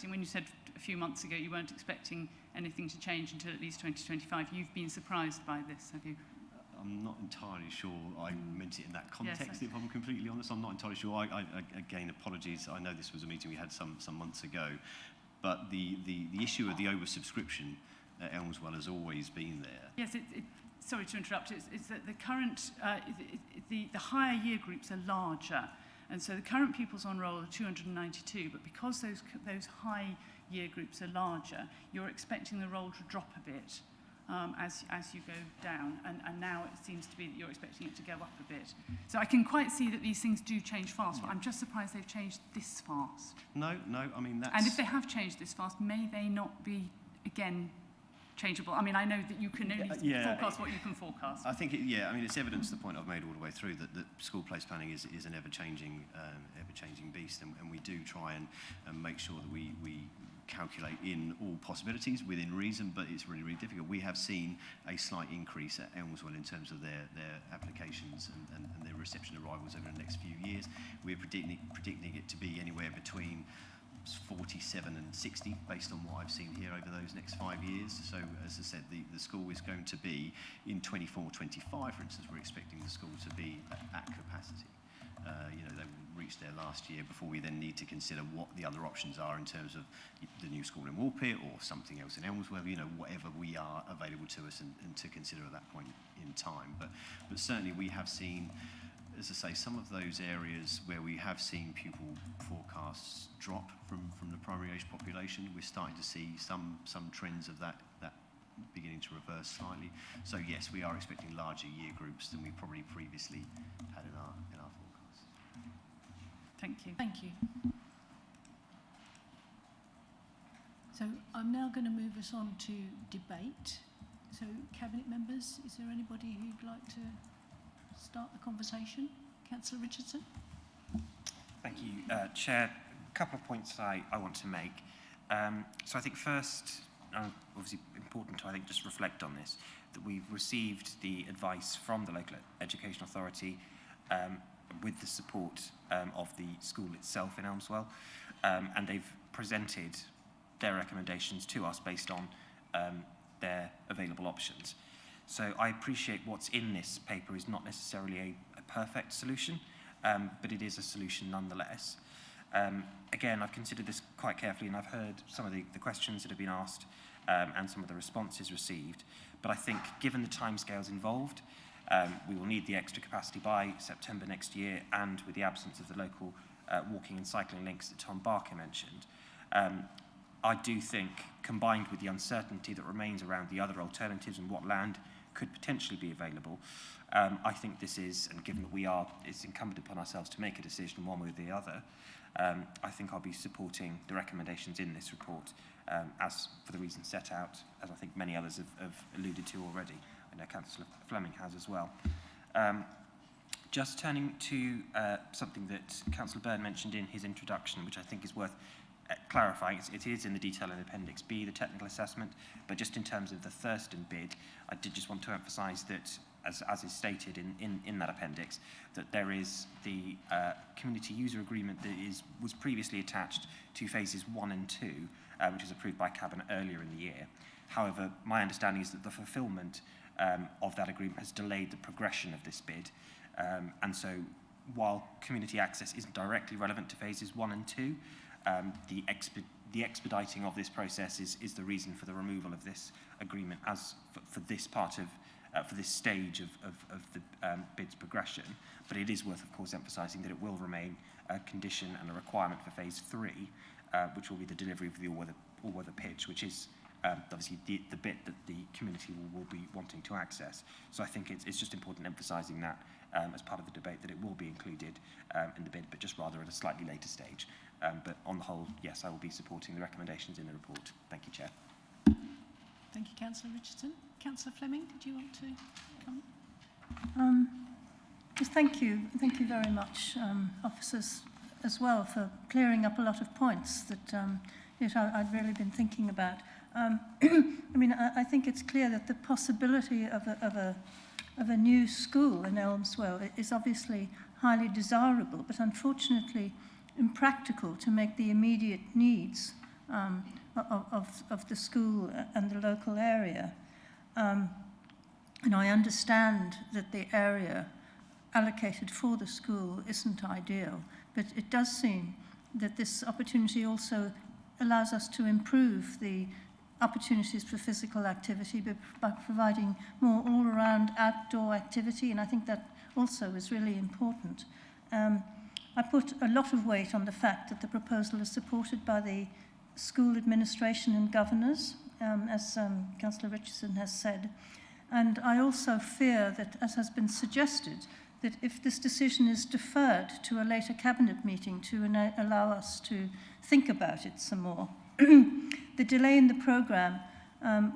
when you said a few months ago you weren't expecting anything to change until at least 2025, you've been surprised by this, have you? I'm not entirely sure I meant it in that context, yes, if I'm completely honest. I'm not entirely sure. Again, apologies. I know this was a meeting we had some months ago, but the issue of the oversubscription at Elmswell has always been there. Yes, sorry to interrupt. It's that the current, the higher year groups are larger, and so the current pupils on roll are 292, but because those high year groups are larger, you're expecting the roll to drop a bit. As you go down, and now it seems to be that you're expecting it to go up a bit. So I can quite see that these things do change fast, but I'm just surprised they've changed this fast. No, I mean that's... And if they have changed this fast, may they not be, again, changeable? I mean, I know that you can only forecast what you can forecast. I think, I mean, it's evidence the point I've made all the way through, that school place planning is an ever-changing beast, and we do try and make sure that we calculate in all possibilities within reason, but it's really, really difficult. We have seen a slight increase at Elmswell in terms of their applications and their reception arrivals over the next few years. We're predicting it to be anywhere between 47 and 60 based on what I've seen here over those next 5 years. So as I said, the school is going to be in 24-25, for instance, we're expecting the school to be at capacity. They reached there last year before we then need to consider what the other options are in terms of the new school in Woolpit or something else in Elmswell, whatever we are available to us and to consider at that point in time. But certainly we have seen, as I say, some of those areas where we have seen pupil forecasts drop from the primary age population. We're starting to see some trends of that beginning to reverse slightly. So yes, we are expecting larger year groups than we probably previously had in our forecasts. Thank you. Thank you. So I'm now going to move us on to debate. So Cabinet members, is there anybody who'd like to start the conversation? Councillor Richardson. Thank you, Chair. A couple of points I want to make. So I think first, obviously important to just reflect on this, that we've received the advice from the local education authority with the support of the school itself in Elmswell, and they've presented their recommendations to us based on their available options. So I appreciate what's in this paper is not necessarily a perfect solution, but it is a solution nonetheless. Again, I've considered this quite carefully, and I've heard some of the questions that have been asked and some of the responses received. But I think given the timescales involved, we will need the extra capacity by September next year, and with the absence of the local walking and cycling links that Tom Barker mentioned, I do think, combined with the uncertainty that remains around the other alternatives and what land could potentially be available, I think this is, and given that it's incumbent upon ourselves to make a decision one way or the other, I think I'll be supporting the recommendations in this report as for the reasons set out, as I think many others have alluded to already. I know Councillor Fleming has as well. Just turning to something that Councillor Byrne mentioned in his introduction, which I think is worth clarifying. It is in the detail in Appendix B, the technical assessment, but just in terms of the Thurston bid, I did just want to emphasise that, as is stated in that appendix, that there is the community user agreement that was previously attached to phases 1 and 2, which was approved by Cabinet earlier in the year. However, my understanding is that the fulfilment of that agreement has delayed the progression of this bid, and so while community access isn't directly relevant to phases 1 and 2, the expediting of this process is the reason for the removal of this agreement as for this part of for this stage of the bid's progression. But it is worth, of course, emphasising that it will remain a condition and a requirement for phase 3, which will be the delivery of the all-weather pitch, which is obviously the bit that the community will be wanting to access. So I think it's just important emphasising that as part of the debate, that it will be included in the bid, but just rather at a slightly later stage. But on the whole, yes, I will be supporting the recommendations in the report. Thank you, Chair. Thank you, Councillor Richardson. Councillor Fleming, did you want to comment? Yes, thank you. Thank you very much, officers, as well, for clearing up a lot of points that I'd really been thinking about. I mean, I think it's clear that the possibility of a new school in Elmswell is obviously highly desirable, but unfortunately impractical to make the immediate needs of the school and the local area. And I understand that the area allocated for the school isn't ideal, but it does seem that this opportunity also allows us to improve the opportunities for physical activity by providing more all-around outdoor activity, and I think that also is really important. I put a lot of weight on the fact that the proposal is supported by the school administration and governors, as Councillor Richardson has said. And I also fear that, as has been suggested, that if this decision is deferred to a later cabinet meeting to allow us to think about it some more, the delay in the programme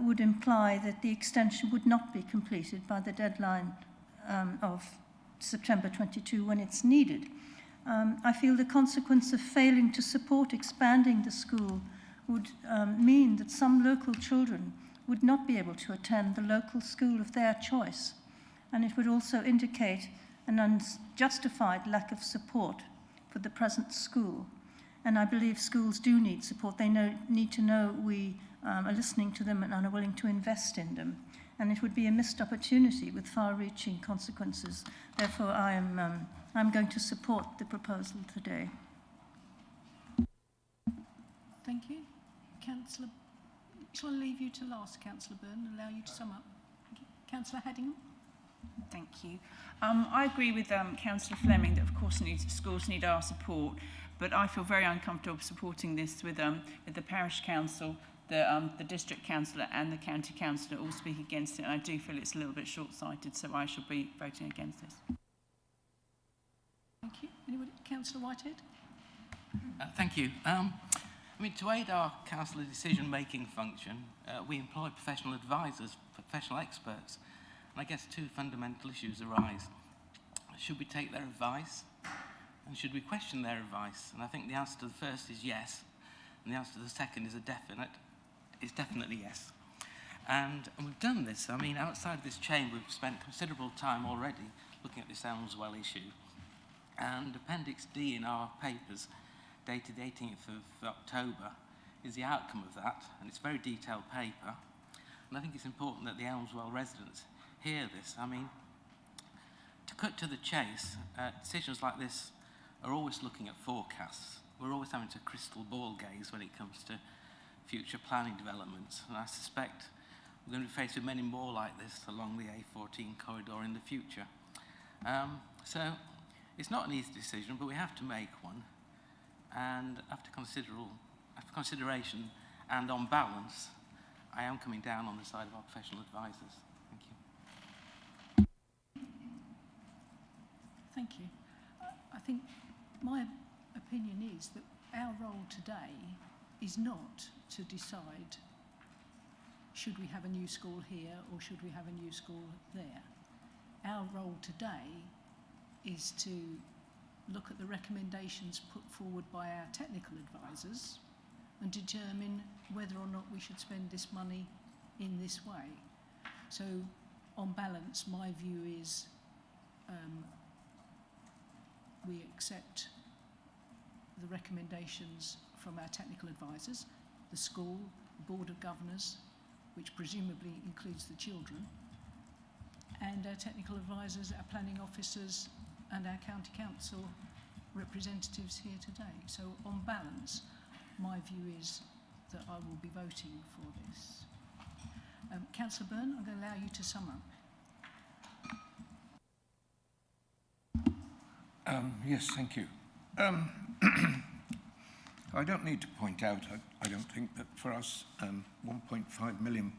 would imply that the extension would not be completed by the deadline of September 22 when it's needed. I feel the consequence of failing to support expanding the school would mean that some local children would not be able to attend the local school of their choice. And it would also indicate an unjustified lack of support for the present school. And I believe schools do need support. They need to know we are listening to them and are willing to invest in them. And it would be a missed opportunity with far-reaching consequences. Therefore, I'm going to support the proposal today. Thank you. Councillor, shall I leave you to last, Councillor Byrne, and allow you to sum up? Councillor Haddingham. Thank you. I agree with Councillor Fleming that, of course, schools need our support, but I feel very uncomfortable supporting this with the parish council, the district councillor and the county councillor all speak against it, and I do feel it's a little bit short-sighted, so I shall be voting against this. Thank you. Anybody? Councillor Whitehead? Thank you. I mean, to aid our council decision-making function, we employ professional advisors, professional experts, and I guess two fundamental issues arise. Should we take their advice, and should we question their advice? And I think the answer to the first is yes, and the answer to the second is definitely yes. And we've done this. I mean, outside of this chamber, we've spent considerable time already looking at this Elmswell issue. And Appendix D in our papers, dated the 18th of October, is the outcome of that, and it's a very detailed paper. And I think it's important that the Elmswell residents hear this. I mean, to cut to the chase, decisions like this are always looking at forecasts. We're always having to crystal ball gaze when it comes to future planning developments, and I suspect we're going to be faced with many more like this along the A14 corridor in the future. So it's not an easy decision, but we have to make one, and after consideration and on balance, I am coming down on the side of our professional advisors. Thank you. Thank you. I think my opinion is that our role today is not to decide should we have a new school here or should we have a new school there. Our role today is to look at the recommendations put forward by our technical advisors and determine whether or not we should spend this money in this way. So, on balance, my view is we accept the recommendations from our technical advisors, the school, the Board of Governors, which presumably includes the children, and our technical advisors, our planning officers, and our county council representatives here today. So, on balance, my view is that I will be voting for this. Councillor Byrne, I'm going to allow you to sum up. Yes, thank you. I don't need to point out, I don't think that for us £1.5 million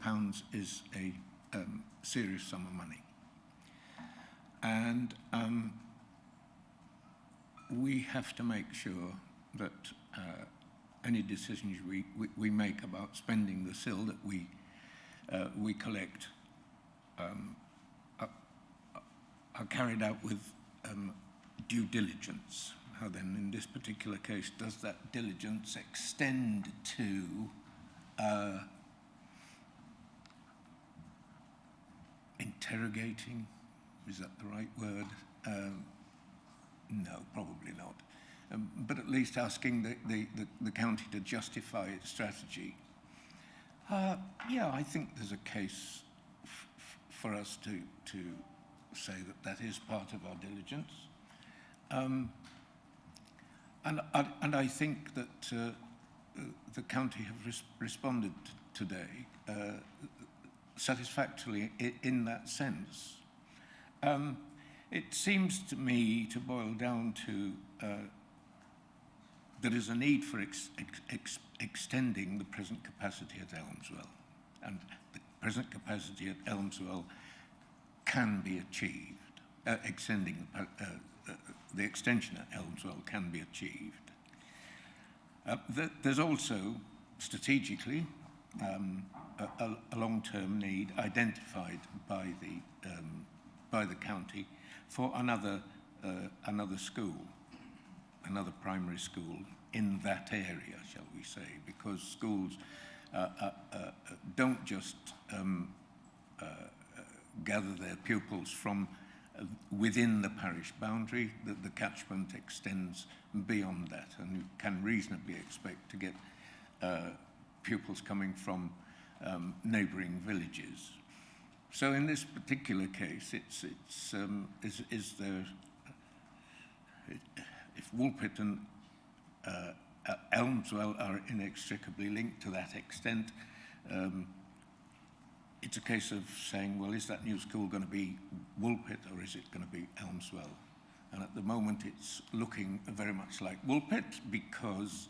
is a serious sum of money. And we have to make sure that any decisions we make about spending the SIL that we collect are carried out with due diligence. How then, in this particular case, does that diligence extend to interrogating? Is that the right word? No, probably not. But at least asking the county to justify its strategy. Yeah, I think there's a case for us to say that is part of our diligence. And I think that the county have responded today satisfactorily in that sense. It seems to me to boil down to there is a need for extending the present capacity at Elmswell, and the present capacity at Elmswell can be achieved. The extension at Elmswell can be achieved. There's also, strategically, a long-term need identified by the county for another school, another primary school in that area, shall we say, because schools don't just gather their pupils from within the parish boundary, that the catchment extends beyond that, and you can reasonably expect to get pupils coming from neighbouring villages. So in this particular case, is there, if Woolpit and Elmswell are inextricably linked to that extent, it's a case of saying, well, is that new school going to be Woolpit or is it going to be Elmswell? And at the moment it's looking very much like Woolpit because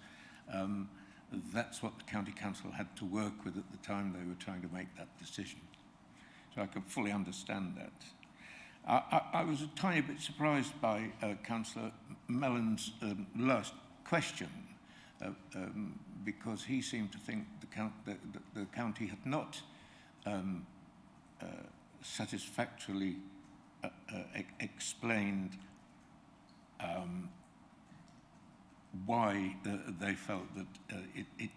that's what the county council had to work with at the time they were trying to make that decision. So I can fully understand that. I was a tiny bit surprised by Councillor Mellon's last question because he seemed to think the county had not satisfactorily explained why they felt that it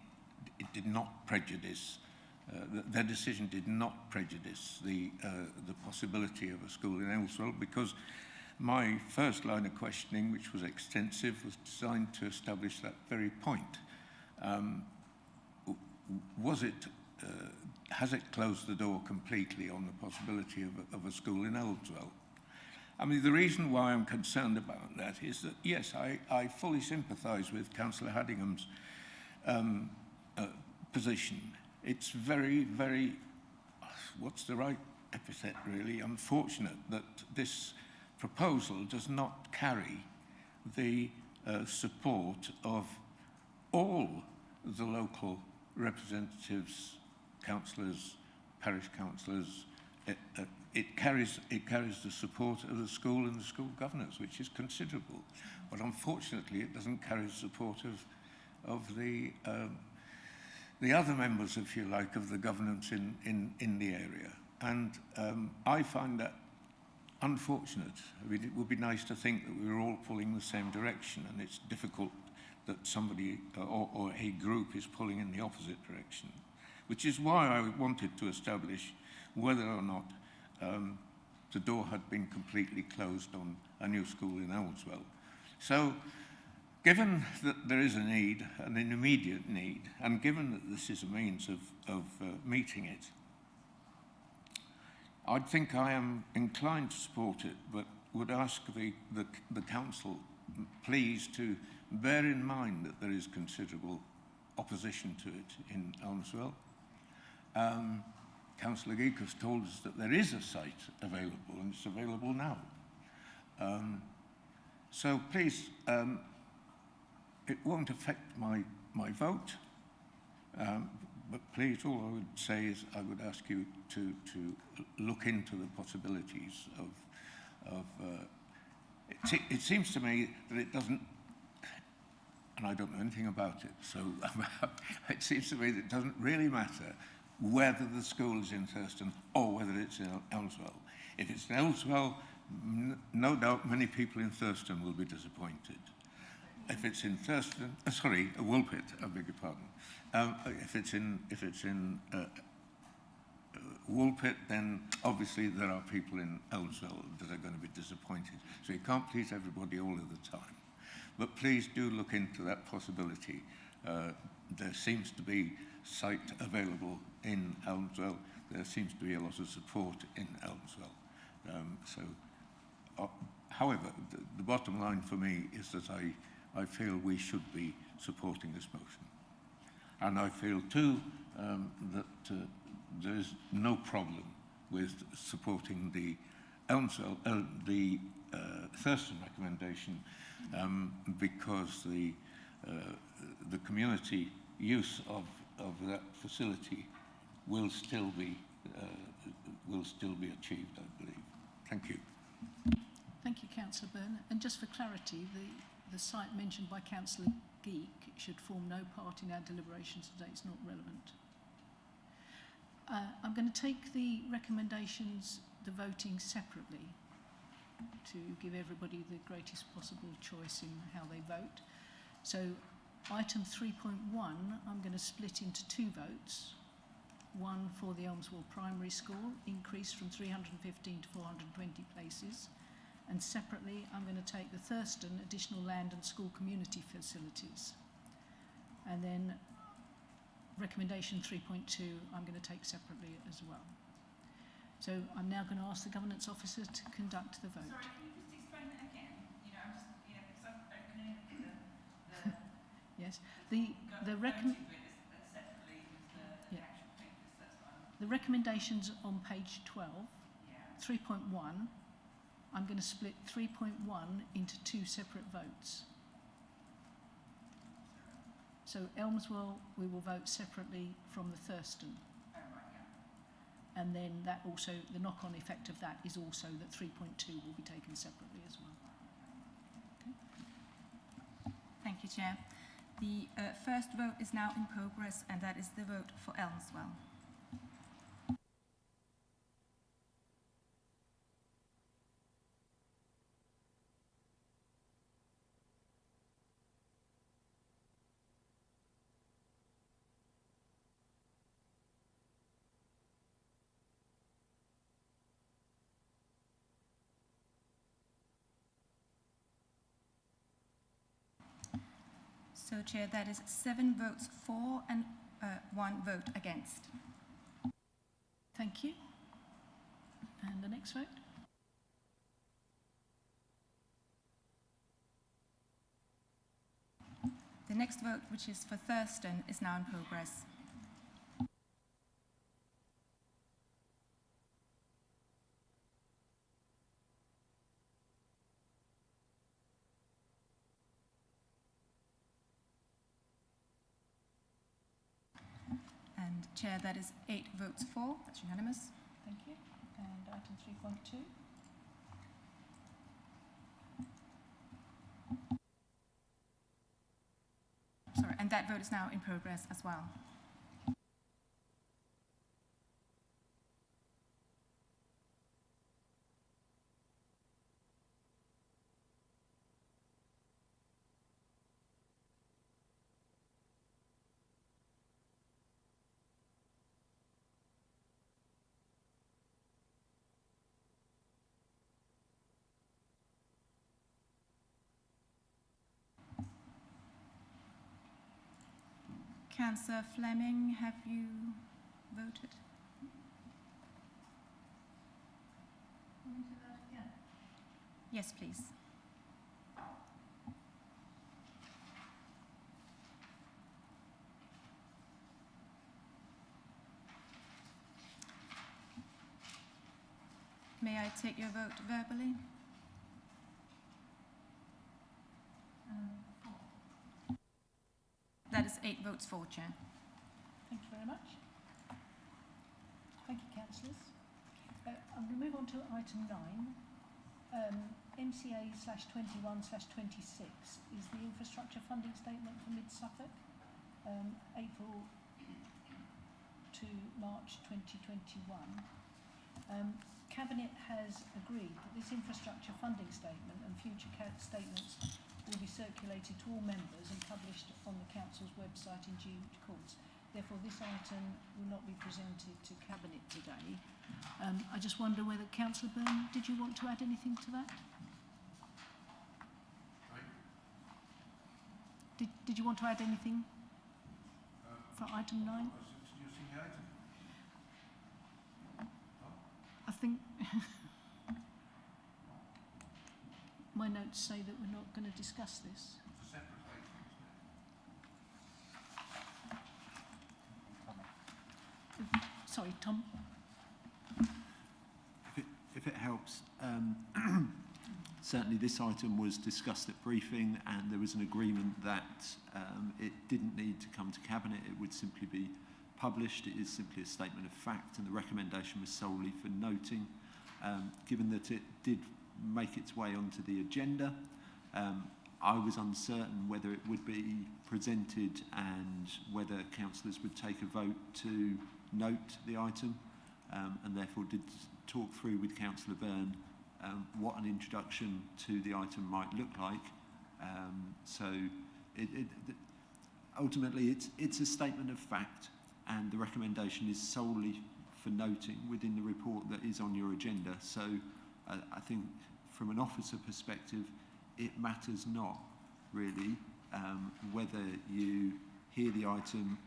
did not prejudice, their decision did not prejudice the possibility of a school in Elmswell, because my first line of questioning, which was extensive, was designed to establish that very point. Was it has it closed the door completely on the possibility of a school in Elmswell? I mean, the reason why I'm concerned about that is that, yes, I fully sympathise with Councillor Haddingham's position. It's very, very, what's the right epithet really, unfortunate that this proposal does not carry the support of all the local representatives, councillors, parish councillors. It carries the support of the school and the school governors, which is considerable. But unfortunately, it doesn't carry the support of the other members, if you like, of the governance in the area. And I find that unfortunate. I mean, it would be nice to think that we were all pulling the same direction, and it's difficult that somebody or a group is pulling in the opposite direction, which is why I wanted to establish whether or not the door had been completely closed on a new school in Elmswell. So, given that there is a need, an immediate need, and given that this is a means of meeting it, I think I am inclined to support it, but would ask the council please to bear in mind that there is considerable opposition to it in Elmswell. Councillor Geek has told us that there is a site available, and it's available now. So please, it won't affect my vote, but please, all I would say is I would ask you to look into the possibilities of it seems to me that it doesn't, and I don't know anything about it, so it seems to me that it doesn't really matter whether the school is in Thurston or whether it's in Elmswell. If it's in Elmswell, no doubt many people in Thurston will be disappointed. If it's in Thurston, Woolpit, I beg your pardon. If it's in Woolpit, then obviously there are people in Elmswell that are going to be disappointed. So you can't please everybody all of the time. But please do look into that possibility. There seems to be site available in Elmswell. There seems to be a lot of support in Elmswell. However, the bottom line for me is that I feel we should be supporting this motion. And I feel too that there is no problem with supporting the Elmswell, the Thurston recommendation, because the community use of that facility will still be achieved, I believe. Thank you. Thank you, Councillor Byrne. And just for clarity, the site mentioned by Councillor Geek should form no part in our deliberations today. It's not relevant. I'm going to take the recommendations, the voting separately, to give everybody the greatest possible choice in how they vote. So item 3.1, I'm going to split into two votes. One for the Elmswell Primary School, increase from 315 to 420 places. And separately, I'm going to take the Thurston additional land and school community facilities. And then recommendation 3.2, I'm going to take separately as well. So I'm now going to ask the Governance Officer to conduct the vote. Sorry, can you just explain that again? You know, I'm just, because I'm opening the yes, the recommendations on page 12, 3.1, I'm going to split 3.1 into two separate votes. So Elmswell, we will vote separately from the Thurston. And then that also, the knock-on effect of that is also that 3.2 will be taken separately as well. Okay. Thank you, Chair. The first vote is now in progress, and that is the vote for Elmswell. So, Chair, that is 7 votes for and 1 vote against. Thank you. And the next vote? The next vote, which is for Thurston, is now in progress. And Chair, that is 8 votes for. That's unanimous. Thank you. And item 3.2? Sorry, and that vote is now in progress as well. Councillor Fleming, have you voted? Yes, please. May I take your vote verbally? That is 8 votes for, Chair. Thank you very much. Thank you, councillors. I'm going to move on to item 9. MCA/21/26 is the infrastructure funding statement for Mid-Suffolk, April to March 2021. Cabinet has agreed that this infrastructure funding statement and future statements will be circulated to all members and published on the Council's website in due course. Therefore, this item will not be presented to Cabinet today. I just wonder whether, Councillor Byrne, did you want to add anything to that? Did you want to add anything for item 9? I think my notes say that we're not going to discuss this. Sorry, Tom. If it helps, certainly this item was discussed at briefing and there was an agreement that it didn't need to come to Cabinet, it would simply be published. It is simply a statement of fact and the recommendation was solely for noting. Given that it did make its way onto the agenda, I was uncertain whether it would be presented and whether councillors would take a vote to note the item, and therefore did talk through with Councillor Byrne what an introduction to the item might look like. So ultimately it's a statement of fact and the recommendation is solely for noting within the report that is on your agenda. So I think from an officer perspective it matters not really whether you hear the item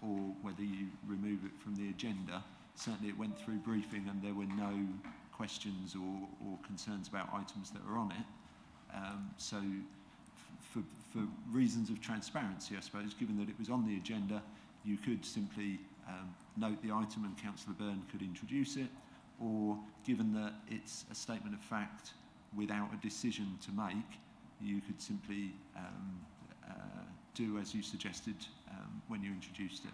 or whether you remove it from the agenda. Certainly it went through briefing and there were no questions or concerns about items that are on it. So for reasons of transparency, I suppose, given that it was on the agenda, you could simply note the item and Councillor Byrne could introduce it, or given that it's a statement of fact without a decision to make, you could simply do as you suggested when you introduced it.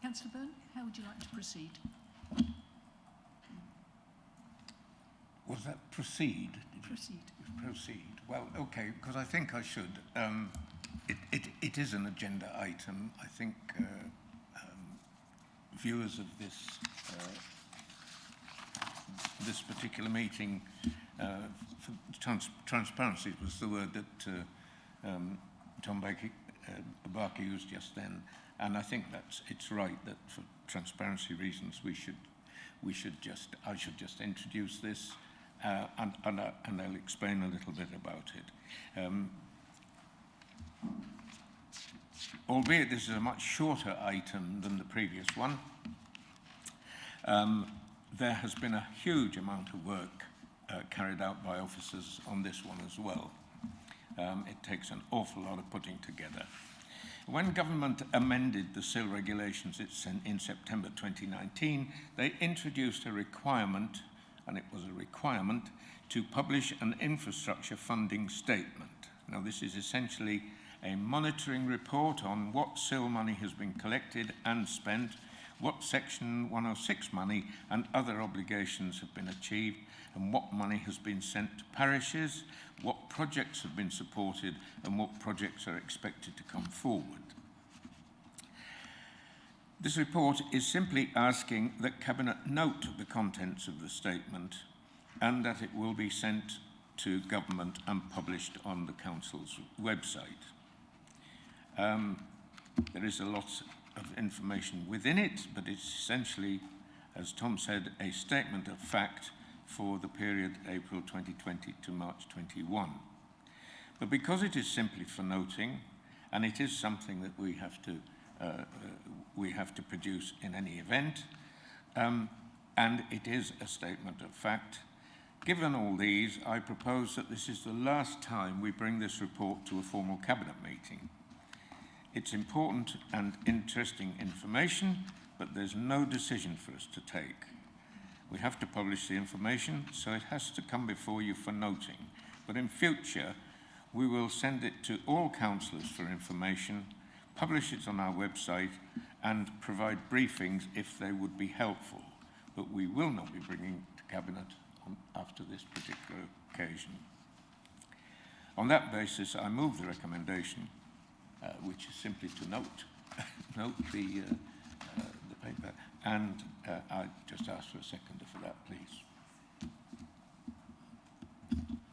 Councillor Byrne, how would you like to proceed? Was that proceed? Proceed. Proceed. Well, okay, because I think I should. It is an agenda item. I think viewers of this particular meeting, for transparency was the word that Tom Barker used just then, and I think it's right that for transparency reasons I should just introduce this and I'll explain a little bit about it. Albeit this is a much shorter item than the previous one, There has been a huge amount of work carried out by officers on this one as well. It takes an awful lot of putting together. When government amended the SIL regulations in September 2019, they introduced a requirement, and it was a requirement, to publish an infrastructure funding statement. Now, this is essentially a monitoring report on what SIL money has been collected and spent, what Section 106 money and other obligations have been achieved, and what money has been sent to parishes, what projects have been supported, and what projects are expected to come forward. This report is simply asking that Cabinet note the contents of the statement and that it will be sent to government and published on the Council's website. There is a lot of information within it, but it's essentially, as Tom said, a statement of fact for the period April 2020 to March 21. But because it is simply for noting, and it is something that we have to produce in any event, and it is a statement of fact, given all these, I propose that this is the last time we bring this report to a formal Cabinet meeting. It's important and interesting information, but there's no decision for us to take. We have to publish the information, so it has to come before you for noting. But in future, we will send it to all councillors for information, publish it on our website, and provide briefings if they would be helpful. But we will not be bringing it to Cabinet after this particular occasion. On that basis, I move the recommendation, which is simply to note the paper, and I just ask for a seconder for that, please.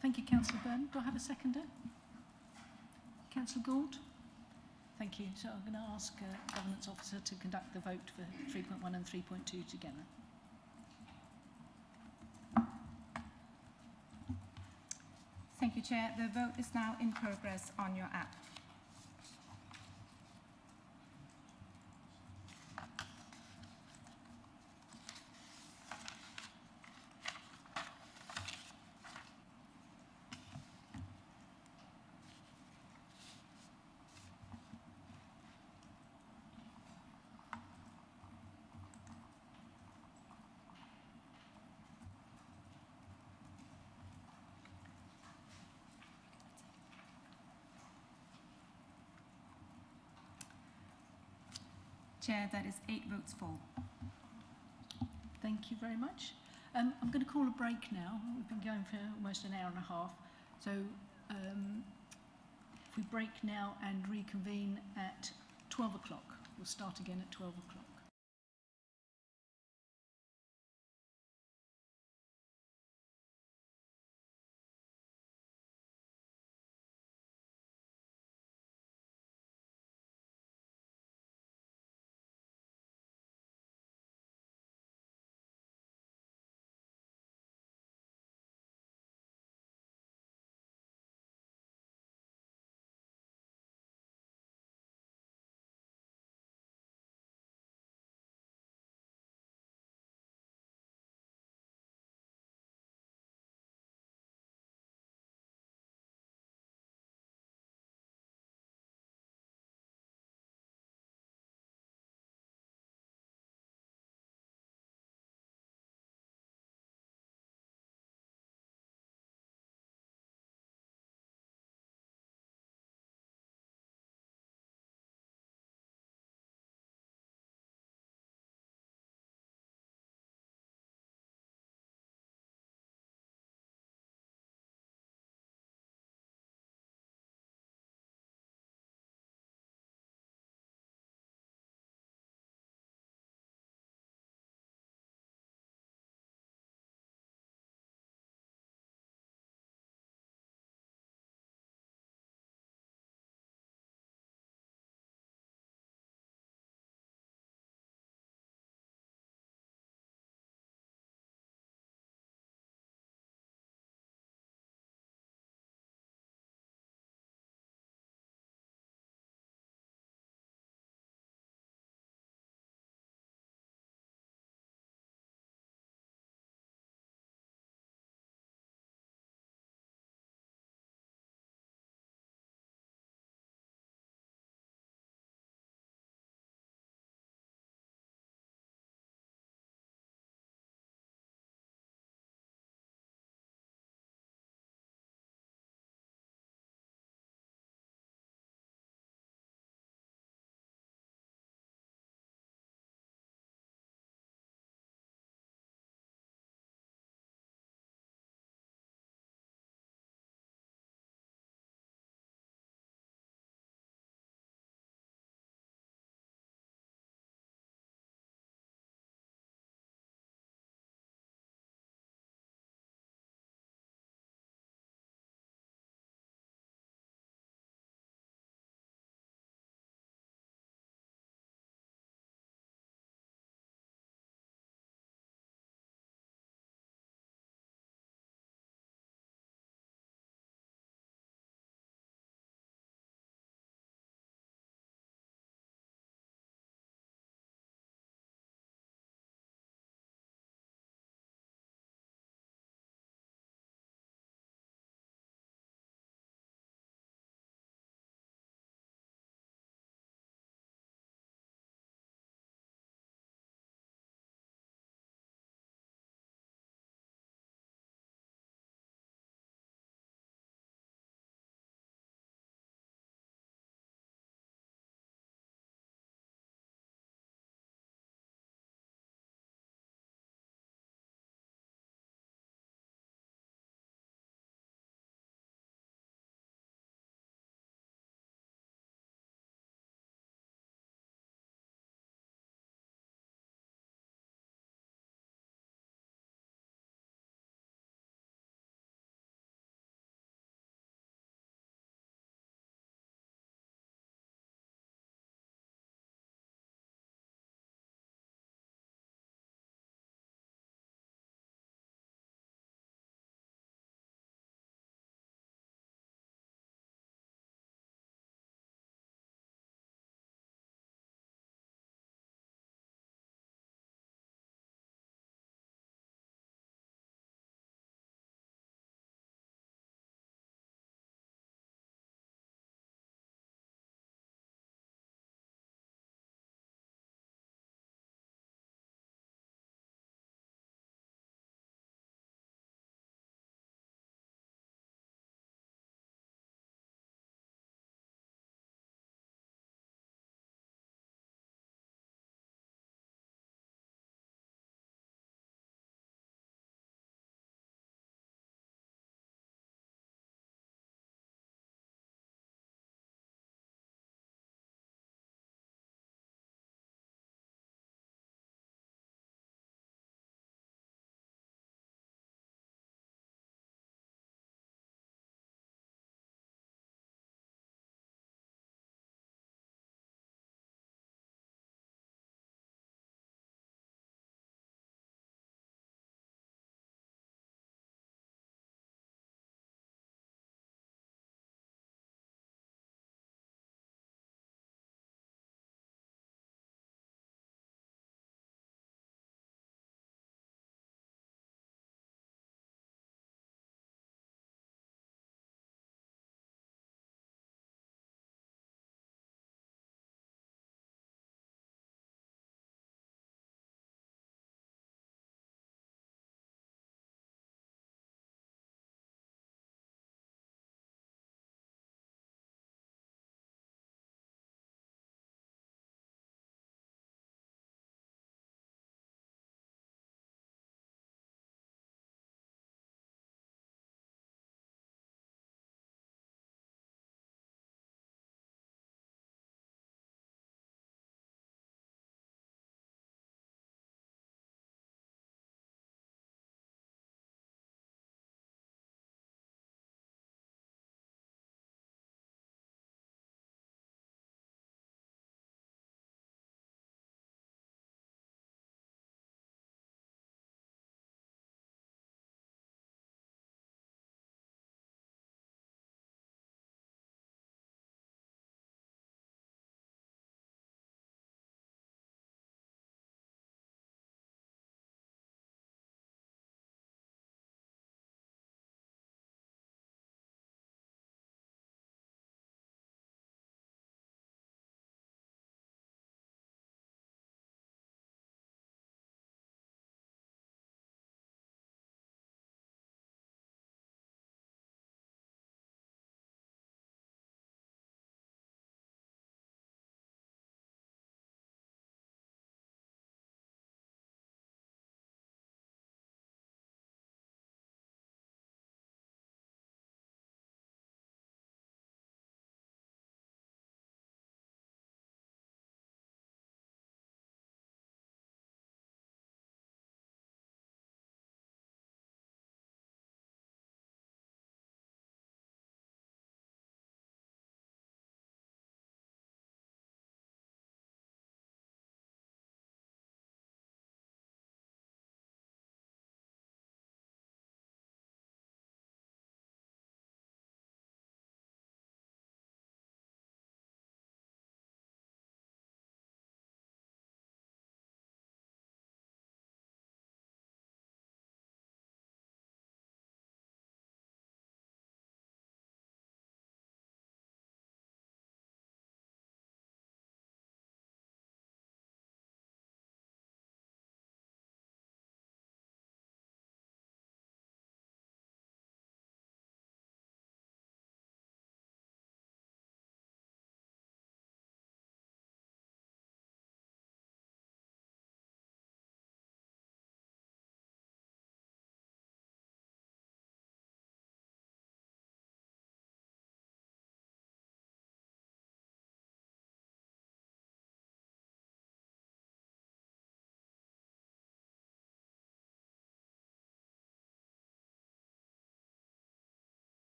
Thank you, Councillor Byrne. Do I have a seconder? Councillor Gould? Thank you. So I'm going to ask Governance Officer to conduct the vote for 3.1 and 3.2 together. Thank you, Chair. The vote is now in progress on your app. Chair, that is 8 votes for. Thank you very much. I'm going to call a break now. We've been going for almost an hour and a half. So if we break now and reconvene at 12 o'clock, we'll start again at 12 o'clock.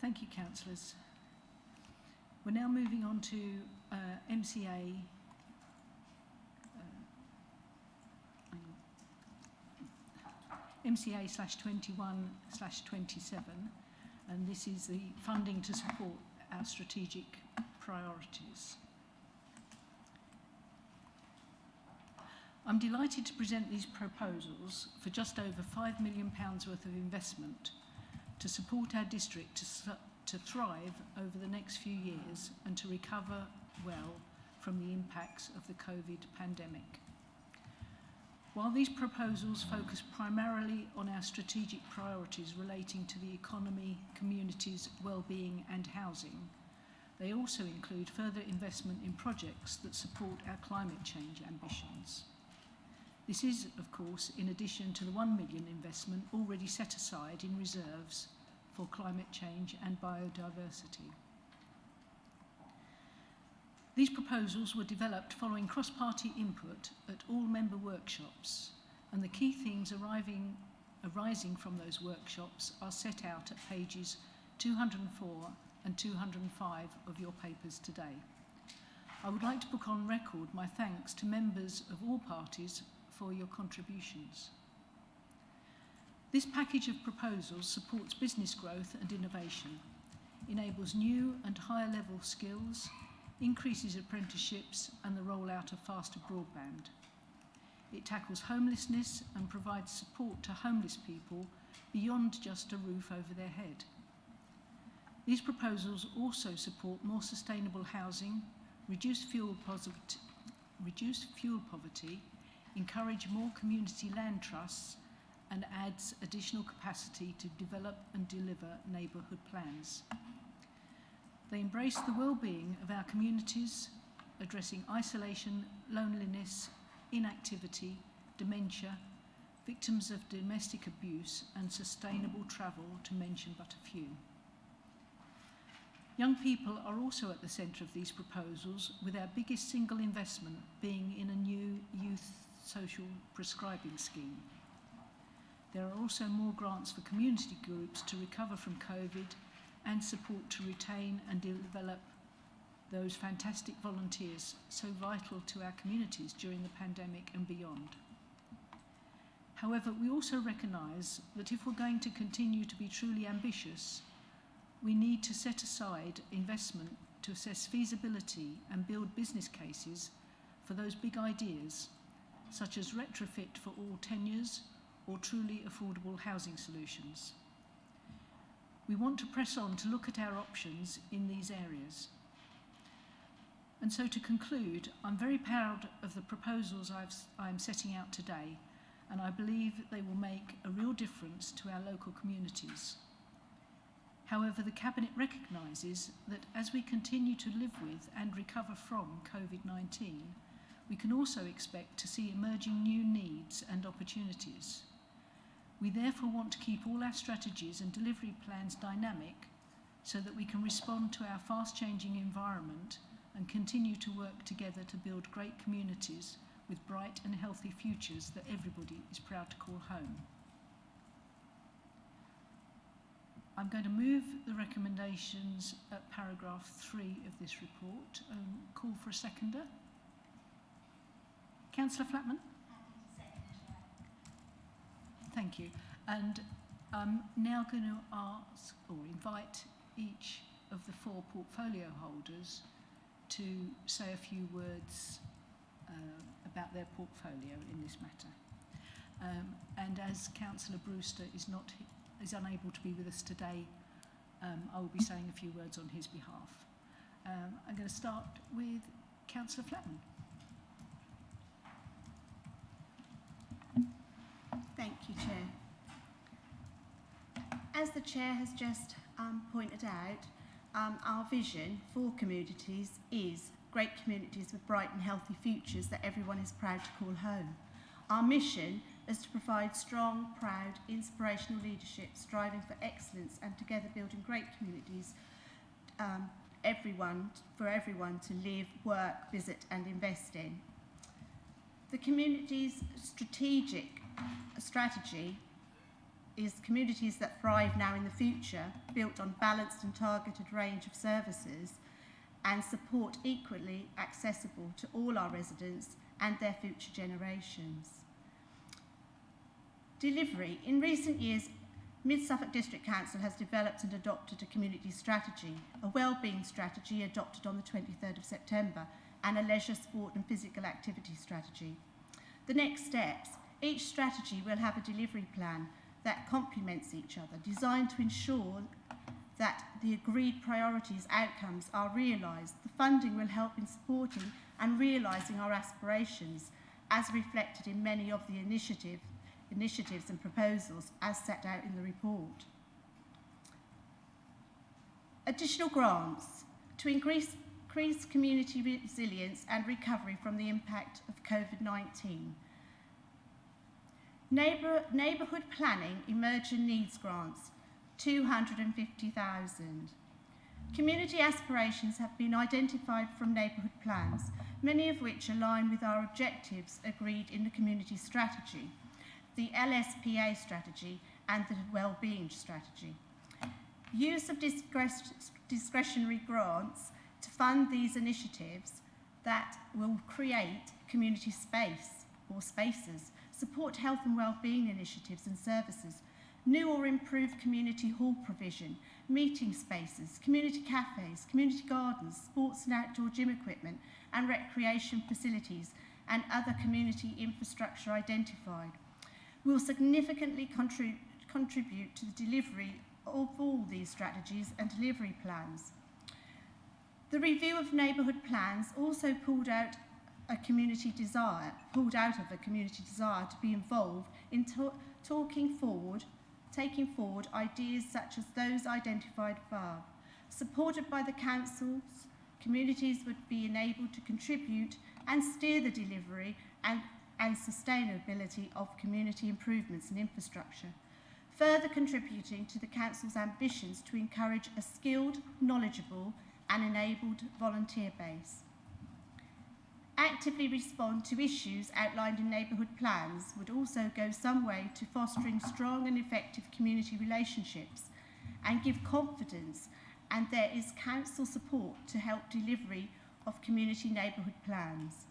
Thank you, councillors. We're now moving on to MCA. MCA/21/27, and this is the funding to support our strategic priorities. I'm delighted to present these proposals for just over £5 million worth of investment to support our district to thrive over the next few years and to recover well from the impacts of the COVID pandemic. While these proposals focus primarily on our strategic priorities relating to the economy, communities, well-being and housing, they also include further investment in projects that support our climate change ambitions. This is, of course, in addition to the £1 million investment already set aside in reserves for climate change and biodiversity. These proposals were developed following cross-party input at all member workshops, and the key themes arising from those workshops are set out at pages 204 and 205 of your papers today. I would like to put on record my thanks to members of all parties for your contributions. This package of proposals supports business growth and innovation, enables new and higher level skills, increases apprenticeships and the rollout of faster broadband. It tackles homelessness and provides support to homeless people beyond just a roof over their head. These proposals also support more sustainable housing, reduce fuel poverty, encourage more community land trusts, and adds additional capacity to develop and deliver neighbourhood plans. They embrace the well-being of our communities, addressing isolation, loneliness, inactivity, dementia, victims of domestic abuse, and sustainable travel, to mention but a few. Young people are also at the centre of these proposals, with our biggest single investment being in a new youth social prescribing scheme. There are also more grants for community groups to recover from COVID and support to retain and develop those fantastic volunteers so vital to our communities during the pandemic and beyond. However, we also recognise that if we're going to continue to be truly ambitious, we need to set aside investment to assess feasibility and build business cases for those big ideas, such as retrofit for all tenures or truly affordable housing solutions. We want to press on to look at our options in these areas. And so to conclude, I'm very proud of the proposals I'm setting out today, and I believe they will make a real difference to our local communities. However, the Cabinet recognises that as we continue to live with and recover from COVID-19, we can also expect to see emerging new needs and opportunities. We therefore want to keep all our strategies and delivery plans dynamic so that we can respond to our fast-changing environment and continue to work together to build great communities with bright and healthy futures that everybody is proud to call home. I'm going to move the recommendations at paragraph 3 of this report and call for a seconder. Councillor Flatman? Thank you. And I'm now going to ask or invite each of the 4 portfolio holders to say a few words about their portfolio in this matter. And as Councillor Brewster is unable to be with us today, I will be saying a few words on his behalf. I'm going to start with Councillor Flatman. Thank you, Chair. As the Chair has just pointed out, our vision for communities is great communities with bright and healthy futures that everyone is proud to call home. Our mission is to provide strong, proud, inspirational leadership, striving for excellence and together building great communities for everyone to live, work, visit and invest in. The community's strategy is communities that thrive now in the future, built on balanced and targeted range of services, and support equally accessible to all our residents and their future generations. Delivery. In recent years, Mid-Suffolk District Council has developed and adopted a community strategy, a wellbeing strategy adopted on the 23rd of September, and a leisure, sport and physical activity strategy. The next steps. Each strategy will have a delivery plan that complements each other, designed to ensure that the agreed priorities outcomes are realised. The funding will help in supporting and realising our aspirations, as reflected in many of the initiatives and proposals as set out in the report. Additional grants to increase community resilience and recovery from the impact of COVID-19. Neighbourhood planning emerging needs grants, 250,000. Community aspirations have been identified from neighbourhood plans, many of which align with our objectives agreed in the community strategy, the LSPA strategy and the wellbeing strategy. Use of discretionary grants to fund these initiatives that will create community space or spaces, support health and wellbeing initiatives and services, new or improved community hall provision, meeting spaces, community cafes, community gardens, sports and outdoor gym equipment and recreation facilities and other community infrastructure identified, will significantly contribute to the delivery of all these strategies and delivery plans. The review of neighbourhood plans also pulled out of a community desire to be involved in taking forward ideas such as those identified above. Supported by the councils, communities would be enabled to contribute and steer the delivery and sustainability of community improvements and infrastructure, further contributing to the council's ambitions to encourage a skilled, knowledgeable and enabled volunteer base. Actively respond to issues outlined in neighbourhood plans would also go some way to fostering strong and effective community relationships and give confidence, and there is council support to help delivery of community neighbourhood plans.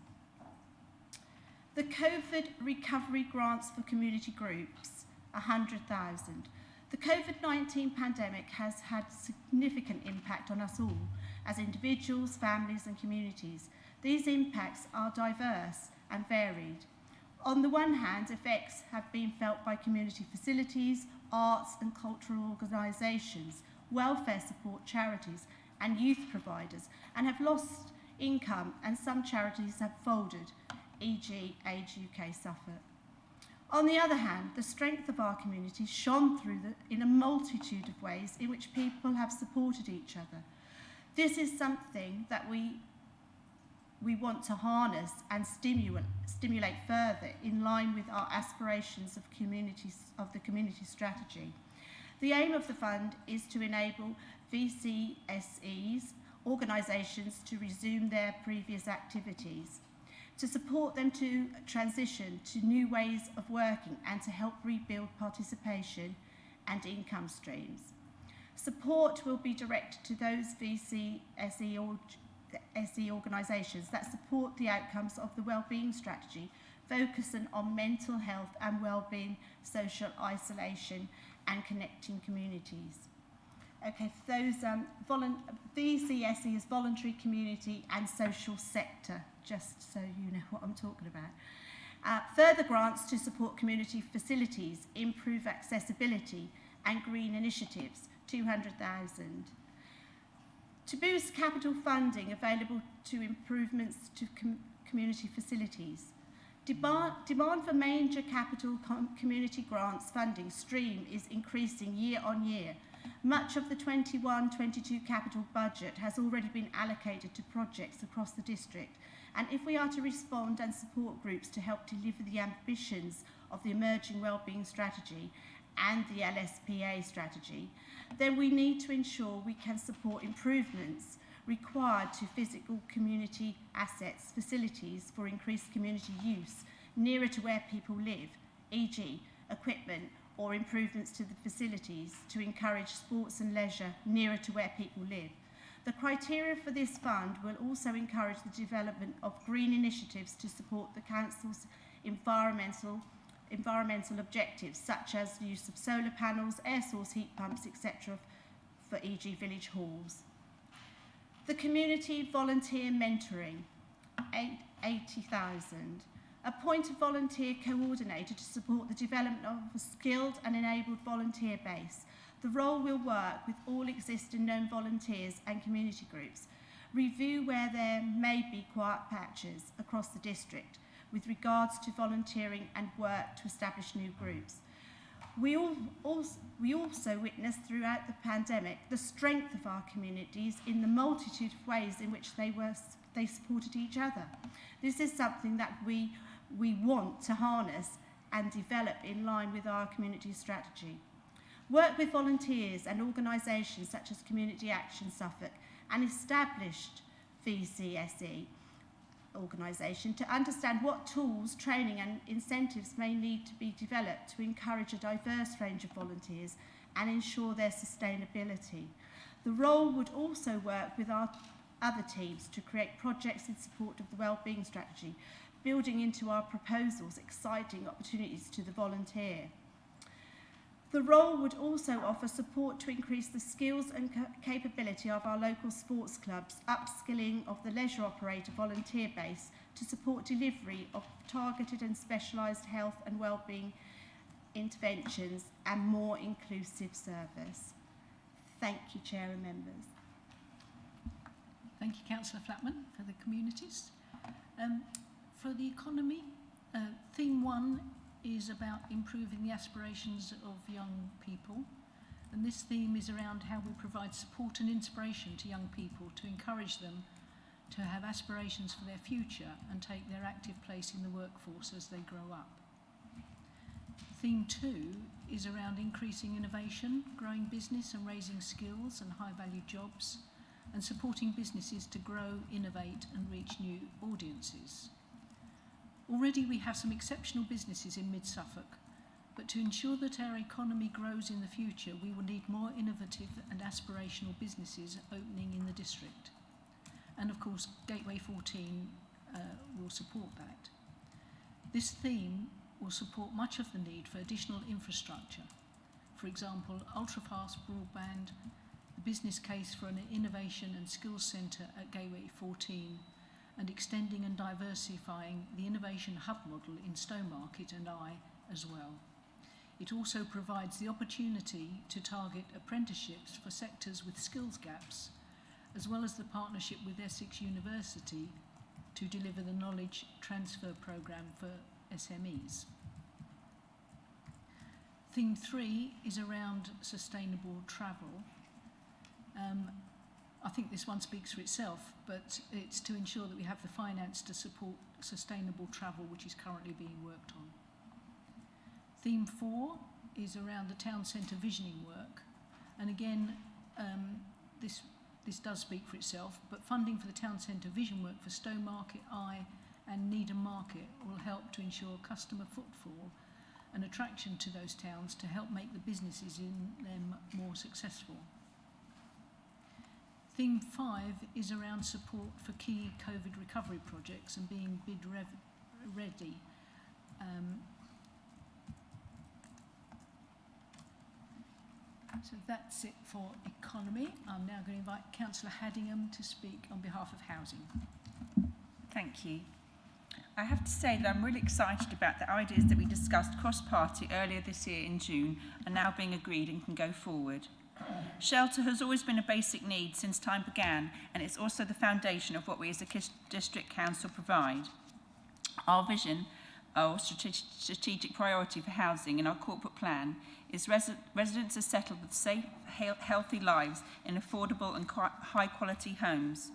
The COVID recovery grants for community groups, 100,000. The COVID-19 pandemic has had significant impact on us all as individuals, families and communities. These impacts are diverse and varied. On the one hand, effects have been felt by community facilities, arts and cultural organisations, welfare support charities and youth providers, and have lost income, and some charities have folded, e.g. Age UK Suffolk. On the other hand, the strength of our community shone through in a multitude of ways in which people have supported each other. This is something that we want to harness and stimulate further in line with our aspirations of the community strategy. The aim of the fund is to enable VCSEs, organisations, to resume their previous activities, to support them to transition to new ways of working and to help rebuild participation and income streams. Support will be directed to those VCSE organisations that support the outcomes of the wellbeing strategy, focusing on mental health and wellbeing, social isolation and connecting communities. Okay, for those VCSE is voluntary, community and social sector, just so you know what I'm talking about. Further grants to support community facilities, improve accessibility and green initiatives, 200,000. To boost capital funding available to improvements to community facilities. Demand for major capital community grants funding stream is increasing year on year. Much of the 21-22 capital budget has already been allocated to projects across the district, and if we are to respond and support groups to help deliver the ambitions of the emerging wellbeing strategy and the LSPA strategy, then we need to ensure we can support improvements required to physical community assets, facilities for increased community use nearer to where people live, e.g. equipment or improvements to the facilities to encourage sports and leisure nearer to where people live. The criteria for this fund will also encourage the development of green initiatives to support the Council's environmental objectives, such as the use of solar panels, air source heat pumps, etc. for e.g. village halls. The community volunteer mentoring, 80,000. Appoint a volunteer coordinator to support the development of a skilled and enabled volunteer base. The role will work with all existing known volunteers and community groups. Review where there may be quiet patches across the district with regards to volunteering and work to establish new groups. We also witnessed throughout the pandemic the strength of our communities in the multitude of ways in which they supported each other. This is something that we want to harness and develop in line with our community strategy. Work with volunteers and organisations such as Community Action Suffolk and established VCSE organisation to understand what tools, training and incentives may need to be developed to encourage a diverse range of volunteers and ensure their sustainability. The role would also work with our other teams to create projects in support of the wellbeing strategy, building into our proposals exciting opportunities to the volunteer. The role would also offer support to increase the skills and capability of our local sports clubs, upskilling of the leisure operator volunteer base to support delivery of targeted and specialised health and wellbeing interventions and more inclusive service. Thank you, Chair and members. Thank you, Councillor Flatman, for the communities. For the economy, theme 1 is about improving the aspirations of young people. And this theme is around how we provide support and inspiration to young people to encourage them to have aspirations for their future and take their active place in the workforce as they grow up. Theme 2 is around increasing innovation, growing business and raising skills and high-value jobs, and supporting businesses to grow, innovate and reach new audiences. Already we have some exceptional businesses in mid-Suffolk, but to ensure that our economy grows in the future, we will need more innovative and aspirational businesses opening in the district. And of course, Gateway 14 will support that. This theme will support much of the need for additional infrastructure. For example, ultra-fast broadband, the business case for an innovation and skills centre at Gateway 14, and extending and diversifying the innovation hub model in Stowmarket and as well. It also provides the opportunity to target apprenticeships for sectors with skills gaps, as well as the partnership with Essex University to deliver the knowledge transfer programme for SMEs. Theme 3 is around sustainable travel. I think this one speaks for itself, but it's to ensure that we have the finance to support sustainable travel, which is currently being worked on. Theme 4 is around the town centre visioning work. And again, this does speak for itself, but funding for the town centre vision work for Stowmarket, and Needham Market will help to ensure customer footfall and attraction to those towns to help make the businesses in them more successful. Theme 5 is around support for key COVID recovery projects and being bid ready. So that's it for economy. I'm now going to invite Councillor Haddingham to speak on behalf of housing. Thank you. I have to say that I'm really excited about the ideas that we discussed cross-party earlier this year in June are now being agreed and can go forward. Shelter has always been a basic need since time began, and it's also the foundation of what we as a district council provide. Our vision, our strategic priority for housing in our corporate plan is residents are settled with safe, healthy lives in affordable and high-quality homes.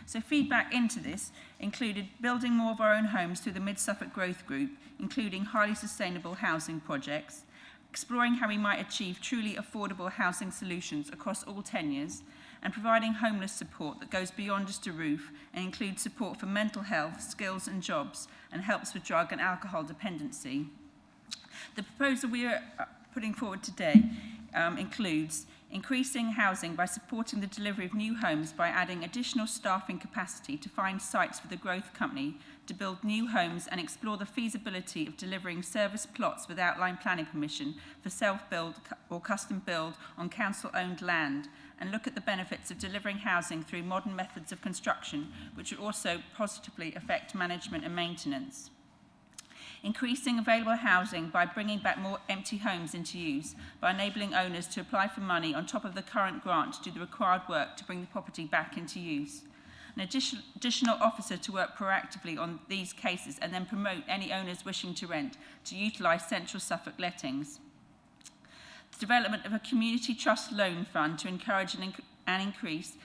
So feedback into this included building more of our own homes through the Mid-Suffolk Growth Group, including highly sustainable housing projects, exploring how we might achieve truly affordable housing solutions across all tenures, and providing homeless support that goes beyond just a roof and includes support for mental health, skills and jobs, and helps with drug and alcohol dependency. The proposal we are putting forward today includes increasing housing by supporting the delivery of new homes by adding additional staffing capacity to find sites for the growth company to build new homes and explore the feasibility of delivering service plots with outline planning permission for self-build or custom build on council-owned land, and look at the benefits of delivering housing through modern methods of construction, which would also positively affect management and maintenance. Increasing available housing by bringing back more empty homes into use, by enabling owners to apply for money on top of the current grant to do the required work to bring the property back into use. An additional officer to work proactively on these cases and then promote any owners wishing to rent to utilise Central Suffolk lettings. The development of a community trust loan fund to encourage an increase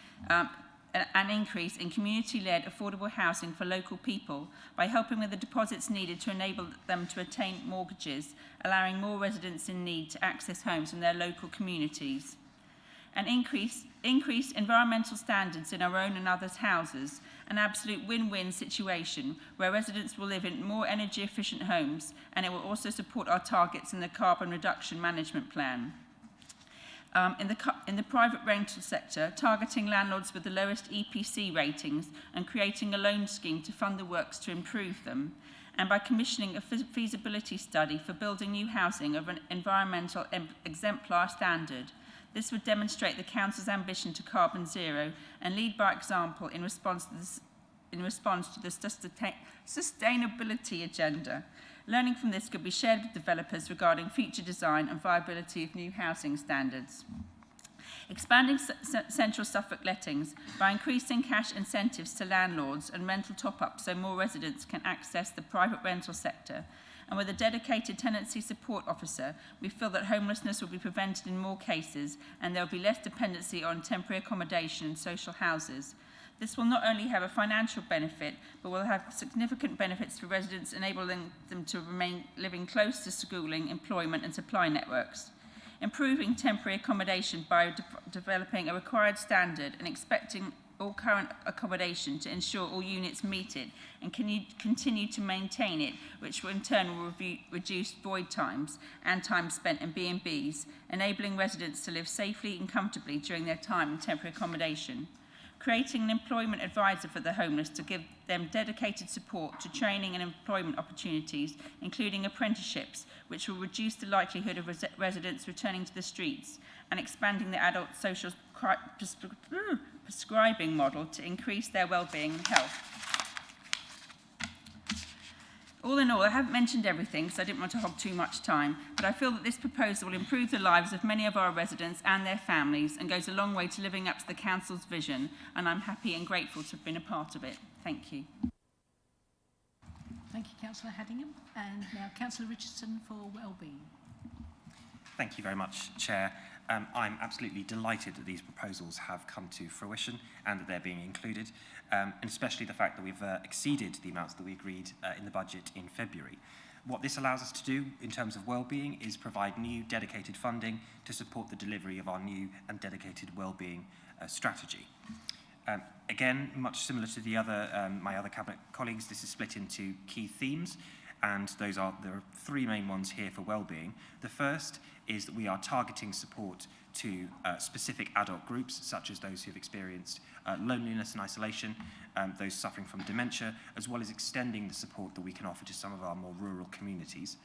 in community-led affordable housing for local people by helping with the deposits needed to enable them to attain mortgages, allowing more residents in need to access homes in their local communities. An increase environmental standards in our own and others' houses, an absolute win-win situation where residents will live in more energy-efficient homes, and it will also support our targets in the carbon reduction management plan. In the private rental sector, targeting landlords with the lowest EPC ratings and creating a loan scheme to fund the works to improve them, and by commissioning a feasibility study for building new housing of an environmental exemplar standard. This would demonstrate the Council's ambition to carbon zero and lead by example in response to the sustainability agenda. Learning from this could be shared with developers regarding future design and viability of new housing standards. Expanding Central Suffolk lettings by increasing cash incentives to landlords and rental top-ups so more residents can access the private rental sector. And with a dedicated tenancy support officer, we feel that homelessness will be prevented in more cases and there will be less dependency on temporary accommodation and social houses. This will not only have a financial benefit, but will have significant benefits for residents, enabling them to remain living close to schooling, employment and supply networks. Improving temporary accommodation by developing a required standard and expecting all current accommodation to ensure all units meet it and continue to maintain it, which will in turn will reduce void times and time spent in B&Bs, enabling residents to live safely and comfortably during their time in temporary accommodation. Creating an employment advisor for the homeless to give them dedicated support to training and employment opportunities, including apprenticeships, which will reduce the likelihood of residents returning to the streets, and expanding the adult social prescribing model to increase their well-being and health. All in all, I haven't mentioned everything, so I didn't want to hog too much time, but I feel that this proposal will improve the lives of many of our residents and their families and goes a long way to living up to the Council's vision, and I'm happy and grateful to have been a part of it. Thank you. Thank you, Councillor Haddingham. And now Councillor Richardson for Wellbeing. Thank you very much, Chair. I'm absolutely delighted that these proposals have come to fruition and that they're being included, and especially the fact that we've exceeded the amounts that we agreed in the budget in February. What this allows us to do in terms of wellbeing is provide new dedicated funding to support the delivery of our new and dedicated wellbeing strategy. Again, much similar to the my other Cabinet colleagues, this is split into key themes, and there are three main ones here for wellbeing. The first is that we are targeting support to specific adult groups, such as those who have experienced loneliness and isolation, those suffering from dementia, as well as extending the support that we can offer to some of our more rural communities.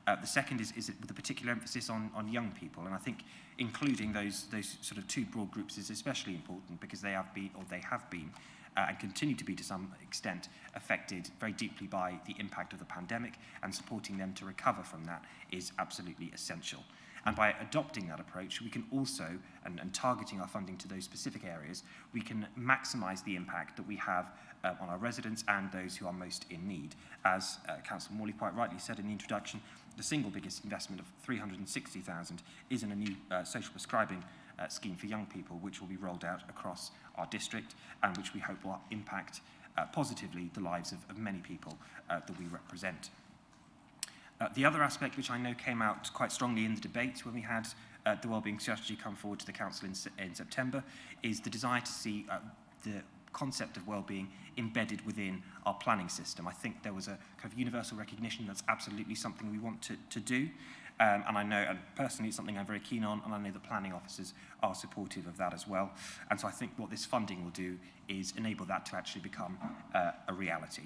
The second is with a particular emphasis on young people, and I think including those sort of two broad groups is especially important because they have been and continue to be to some extent affected very deeply by the impact of the pandemic, and supporting them to recover from that is absolutely essential. And by adopting that approach, we can also, and targeting our funding to those specific areas, we can maximise the impact that we have on our residents and those who are most in need. As Councillor Morley quite rightly said in the introduction, the single biggest investment of $360,000 is in a new social prescribing scheme for young people, which will be rolled out across our district and which we hope will impact positively the lives of many people that we represent. The other aspect, which I know came out quite strongly in the debate when we had the wellbeing strategy come forward to the Council in September, is the desire to see the concept of wellbeing embedded within our planning system. I think there was a kind of universal recognition that's absolutely something we want to do. And I know, and personally, it's something I'm very keen on, and I know the planning officers are supportive of that as well. And so I think what this funding will do is enable that to actually become a reality.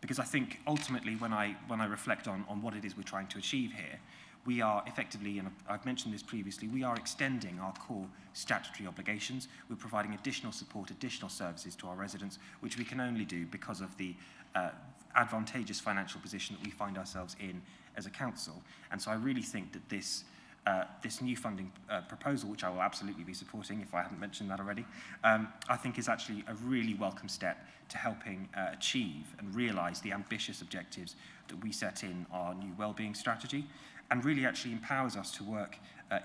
Because I think ultimately, when I reflect on what it is we're trying to achieve here, we are effectively, and I've mentioned this previously, we are extending our core statutory obligations. We're providing additional support, additional services to our residents, which we can only do because of the advantageous financial position that we find ourselves in as a council. And so I really think that this new funding proposal, which I will absolutely be supporting if I haven't mentioned that already, I think is actually a really welcome step to helping achieve and realise the ambitious objectives that we set in our new wellbeing strategy, and really actually empowers us to work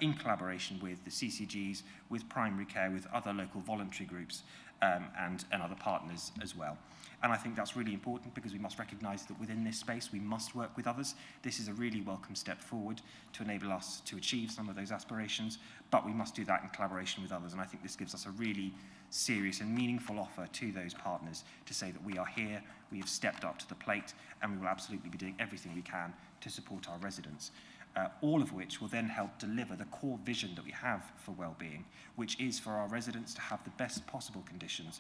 in collaboration with the CCGs, with primary care, with other local voluntary groups and other partners as well. And I think that's really important because we must recognise that within this space we must work with others. This is a really welcome step forward to enable us to achieve some of those aspirations, but we must do that in collaboration with others. And I think this gives us a really serious and meaningful offer to those partners to say that we are here, we have stepped up to the plate, and we will absolutely be doing everything we can to support our residents. All of which will then help deliver the core vision that we have for wellbeing, which is for our residents to have the best possible conditions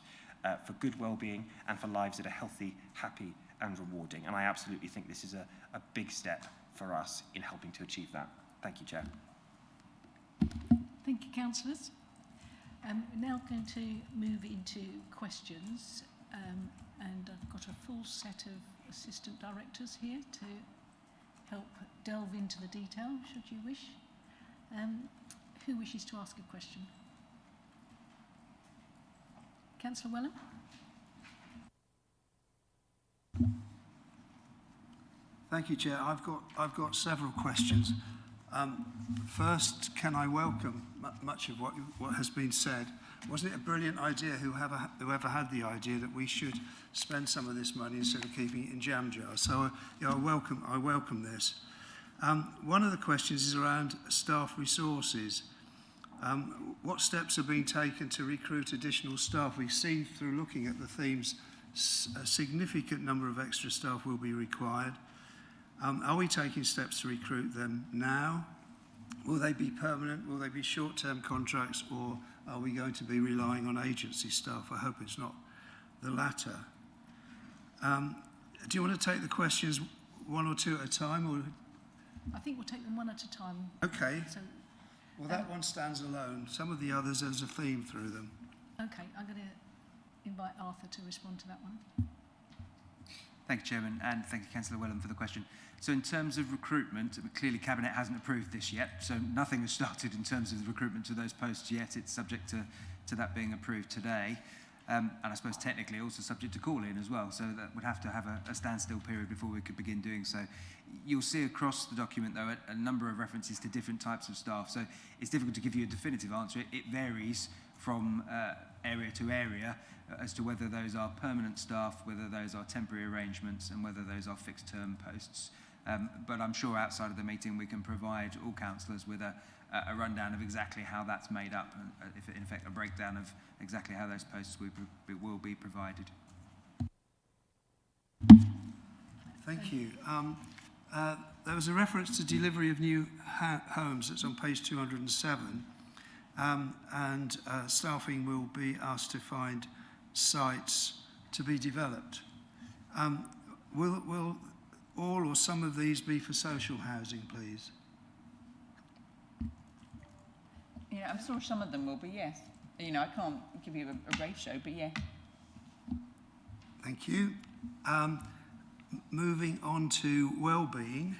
for good well-being and for lives that are healthy, happy and rewarding. And I absolutely think this is a big step for us in helping to achieve that. Thank you, Chair. Thank you, councillors. We're now going to move into questions, and I've got a full set of assistant directors here to help delve into the detail, should you wish. Who wishes to ask a question? Councillor Wellham? Thank you, Chair. I've got several questions. First, can I welcome much of what has been said? Wasn't it a brilliant idea, whoever had the idea, that we should spend some of this money instead of keeping it in jam jars? So I welcome this. One of the questions is around staff resources. What steps are being taken to recruit additional staff? We see through looking at the themes, a significant number of extra staff will be required. Are we taking steps to recruit them now? Will they be permanent? Will they be short-term contracts? Or are we going to be relying on agency staff? I hope it's not the latter. Do you want to take the questions one or two at a time? Or? I think we'll take them one at a time. Okay. So, well, that one stands alone. Some of the others, there's a theme through them. Okay, I'm going to invite Arthur to respond to that one. Thank you, Chairman, and thank you, Councillor Wellham, for the question. So in terms of recruitment, clearly Cabinet hasn't approved this yet, so nothing has started in terms of the recruitment to those posts yet. It's subject to that being approved today. And I suppose technically also subject to call-in as well, so that would have to have a standstill period before we could begin doing so. You'll see across the document, though, a number of references to different types of staff, so it's difficult to give you a definitive answer. It varies from area to area as to whether those are permanent staff, whether those are temporary arrangements, and whether those are fixed-term posts. But I'm sure outside of the meeting we can provide all councillors with a rundown of exactly how that's made up, and in effect a breakdown of exactly how those posts will be provided. Thank you. There was a reference to delivery of new homes. That's on page 207. And staffing will be asked to find sites to be developed. Will all or some of these be for social housing, please? Yeah, I'm sure some of them will be, yes. You know, I can't give you a ratio, but yeah. Thank you. Moving on to well-being,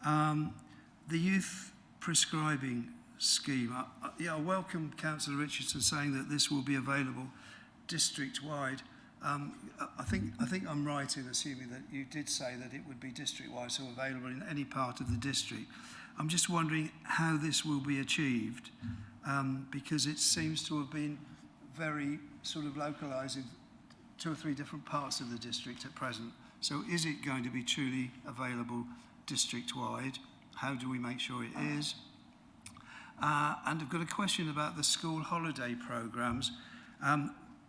the youth prescribing scheme. I welcome Councillor Richardson saying that this will be available district-wide. I think I'm right in assuming that you did say that it would be district-wide, so available in any part of the district. I'm just wondering how this will be achieved, because it seems to have been very sort of localised in 2 or 3 different parts of the district at present. So is it going to be truly available district-wide? How do we make sure it is? And I've got a question about the school holiday programmes.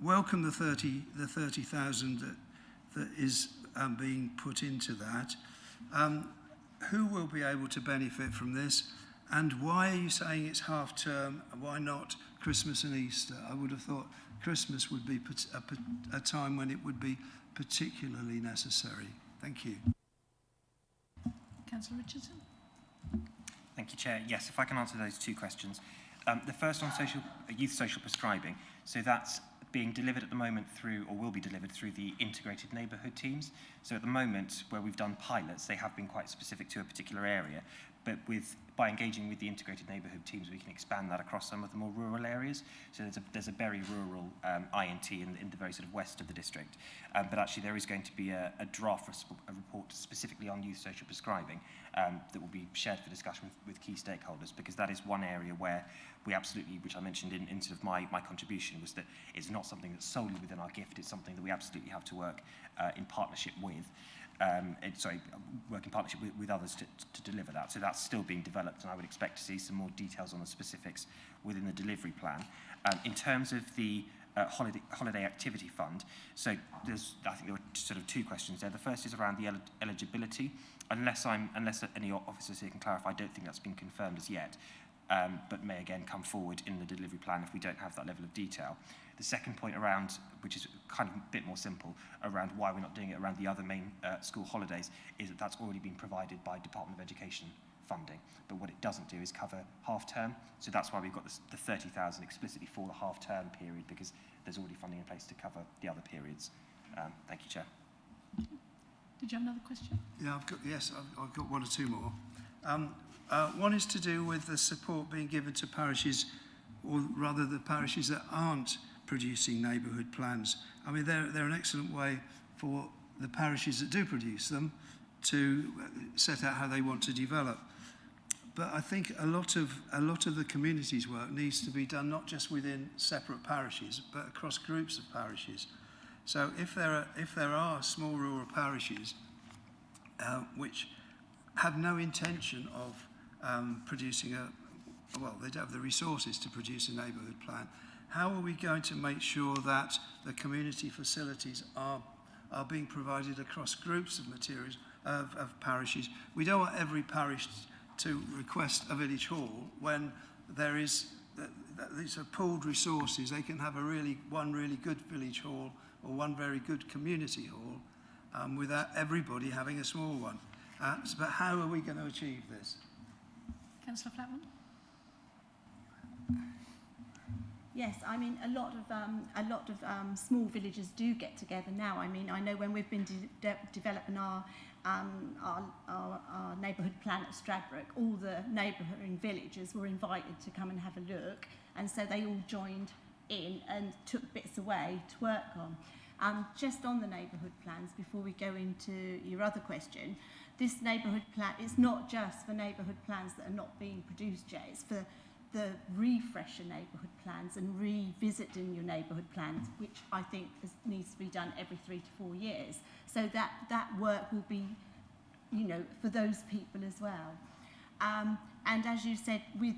Welcome the 30,000 that is being put into that. who will be able to benefit from this? And why are you saying it's half term? And why not Christmas and Easter? I would have thought Christmas would be a time when it would be particularly necessary. Thank you. Councillor Richardson? Thank you, Chair. Yes, if I can answer those two questions. The first on youth social prescribing. So that's being delivered at the moment through, or will be delivered through, the integrated neighbourhood teams. So at the moment, where we've done pilots, they have been quite specific to a particular area, but by engaging with the integrated neighbourhood teams, we can expand that across some of the more rural areas. So there's a very rural INT in the very sort of west of the district. But actually there is going to be a draft report specifically on youth social prescribing that will be shared for discussion with key stakeholders, because that is one area where we absolutely, which I mentioned in sort of my contribution, was that it's not something that's solely within our gift, it's something that we absolutely have to work in partnership with. Work in partnership with others to deliver that. So that's still being developed, and I would expect to see some more details on the specifics within the delivery plan. In terms of the holiday activity fund, so I think there were sort of two questions there. The first is around the eligibility. Unless any officers here can clarify, I don't think that's been confirmed as yet, but may again come forward in the delivery plan if we don't have that level of detail. The second point around, which is kind of a bit more simple, around why we're not doing it around the other main school holidays, is that that's already been provided by Department of Education funding. But what it doesn't do is cover half term. So that's why we've got the 30,000 explicitly for the half term period, because there's already funding in place to cover the other periods. Thank you, Chair. Did you have another question? Yeah, I've got one or two more. One is to do with the support being given to parishes, or rather the parishes that aren't producing neighbourhood plans. I mean, they're an excellent way for the parishes that do produce them to set out how they want to develop. But I think a lot of the community's work needs to be done not just within separate parishes, but across groups of parishes. So if there are small rural parishes which have no intention of producing they don't have the resources to produce a neighbourhood plan, how are we going to make sure that the community facilities are being provided across groups of materials of parishes? We don't want every parish to request a village hall when there is these are pooled resources. They can have one really good village hall or one very good community hall without everybody having a small one. But how are we going to achieve this? Councillor Flatman? Yes, I mean, a lot of small villages do get together now. I mean, I know when we've been developing our neighbourhood plan at Stradbroke, all the neighbouring villages were invited to come and have a look, and so they all joined in and took bits away to work on. Just on the neighbourhood plans, before we go into your other question, this neighbourhood plan, it's not just for neighbourhood plans that are not being produced yet, it's for the refresher neighbourhood plans and revisiting your neighbourhood plans, which I think needs to be done every 3 to 4 years. So that work will be, for those people as well. And as you said, we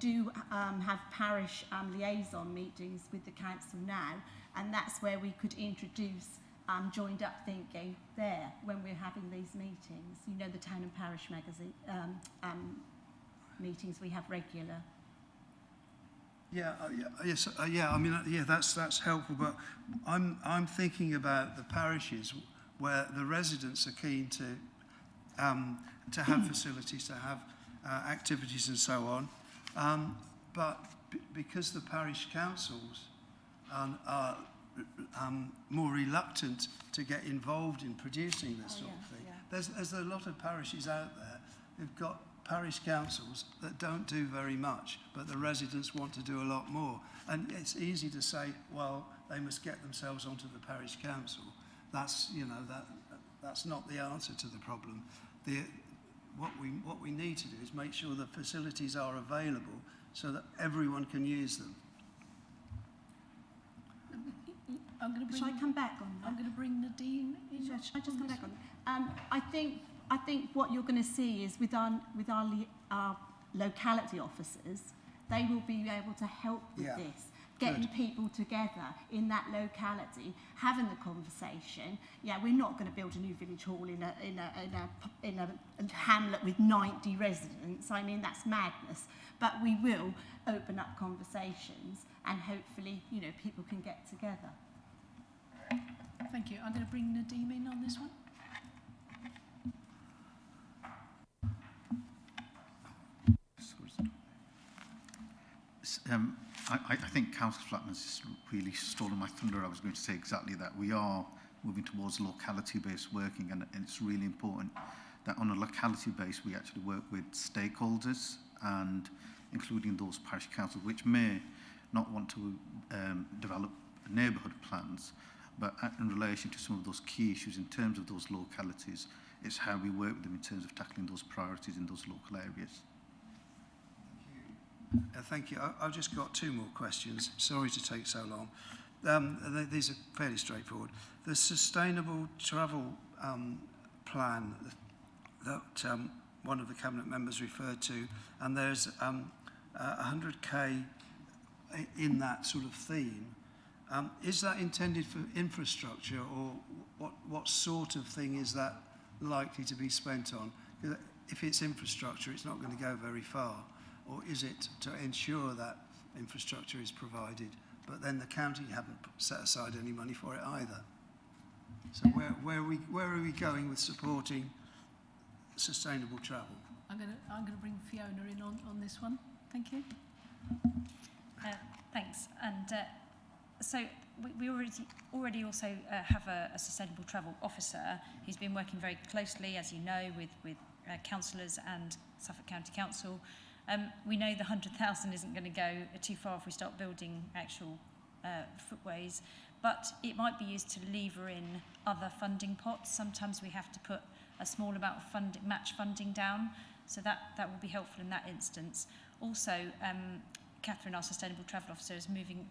do have parish liaison meetings with the council now, and that's where we could introduce joined up thinking there when we're having these meetings. The Town and Parish magazine meetings we have regular. That's helpful. But I'm thinking about the parishes where the residents are keen to have facilities, to have activities and so on. But because the parish councils are more reluctant to get involved in producing this sort of thing, there's a lot of parishes out there who've got parish councils that don't do very much, but the residents want to do a lot more. And it's easy to say, well, they must get themselves onto the parish council. That's not the answer to the problem. What we need to do is make sure the facilities are available so that everyone can use them. Shall I come back on that? I'm going to bring Nadine in. Shall I just come back on that? I think what you're going to see is with our locality officers, they will be able to help with this. getting people together in that locality, having the conversation. Yeah, we're not going to build a new village hall in a hamlet with 90 residents. I mean, that's madness. But we will open up conversations, and hopefully, you know, people can get together. Thank you. I'm going to bring Nadeem in on this one. I think Councillor Flatman's really stolen my thunder. I was going to say exactly that. We are moving towards locality-based working, and it's really important that on a locality base we actually work with stakeholders, and including those parish councils which may not want to develop neighbourhood plans, but in relation to some of those key issues in terms of those localities, it's how we work with them in terms of tackling those priorities in those local areas. Thank you. I've just got two more questions. Sorry to take so long. These are fairly straightforward. The sustainable travel plan that one of the Cabinet members referred to, and there's 100k in that sort of theme. Is that intended for infrastructure, or what sort of thing is that likely to be spent on? If it's infrastructure, it's not going to go very far. Or is it to ensure that infrastructure is provided, but then the county haven't set aside any money for it either? So where are we going with supporting sustainable travel? I'm going to bring Fiona in on this one. Thank you. Thanks. And so we already also have a sustainable travel officer who's been working very closely, as you know, with councillors and Suffolk County Council. We know the 100,000 isn't going to go too far if we start building actual footways, but it might be used to lever in other funding pots. Sometimes we have to put a small amount of match funding down, so that will be helpful in that instance. Also, Catherine, our Sustainable Travel Officer, is moving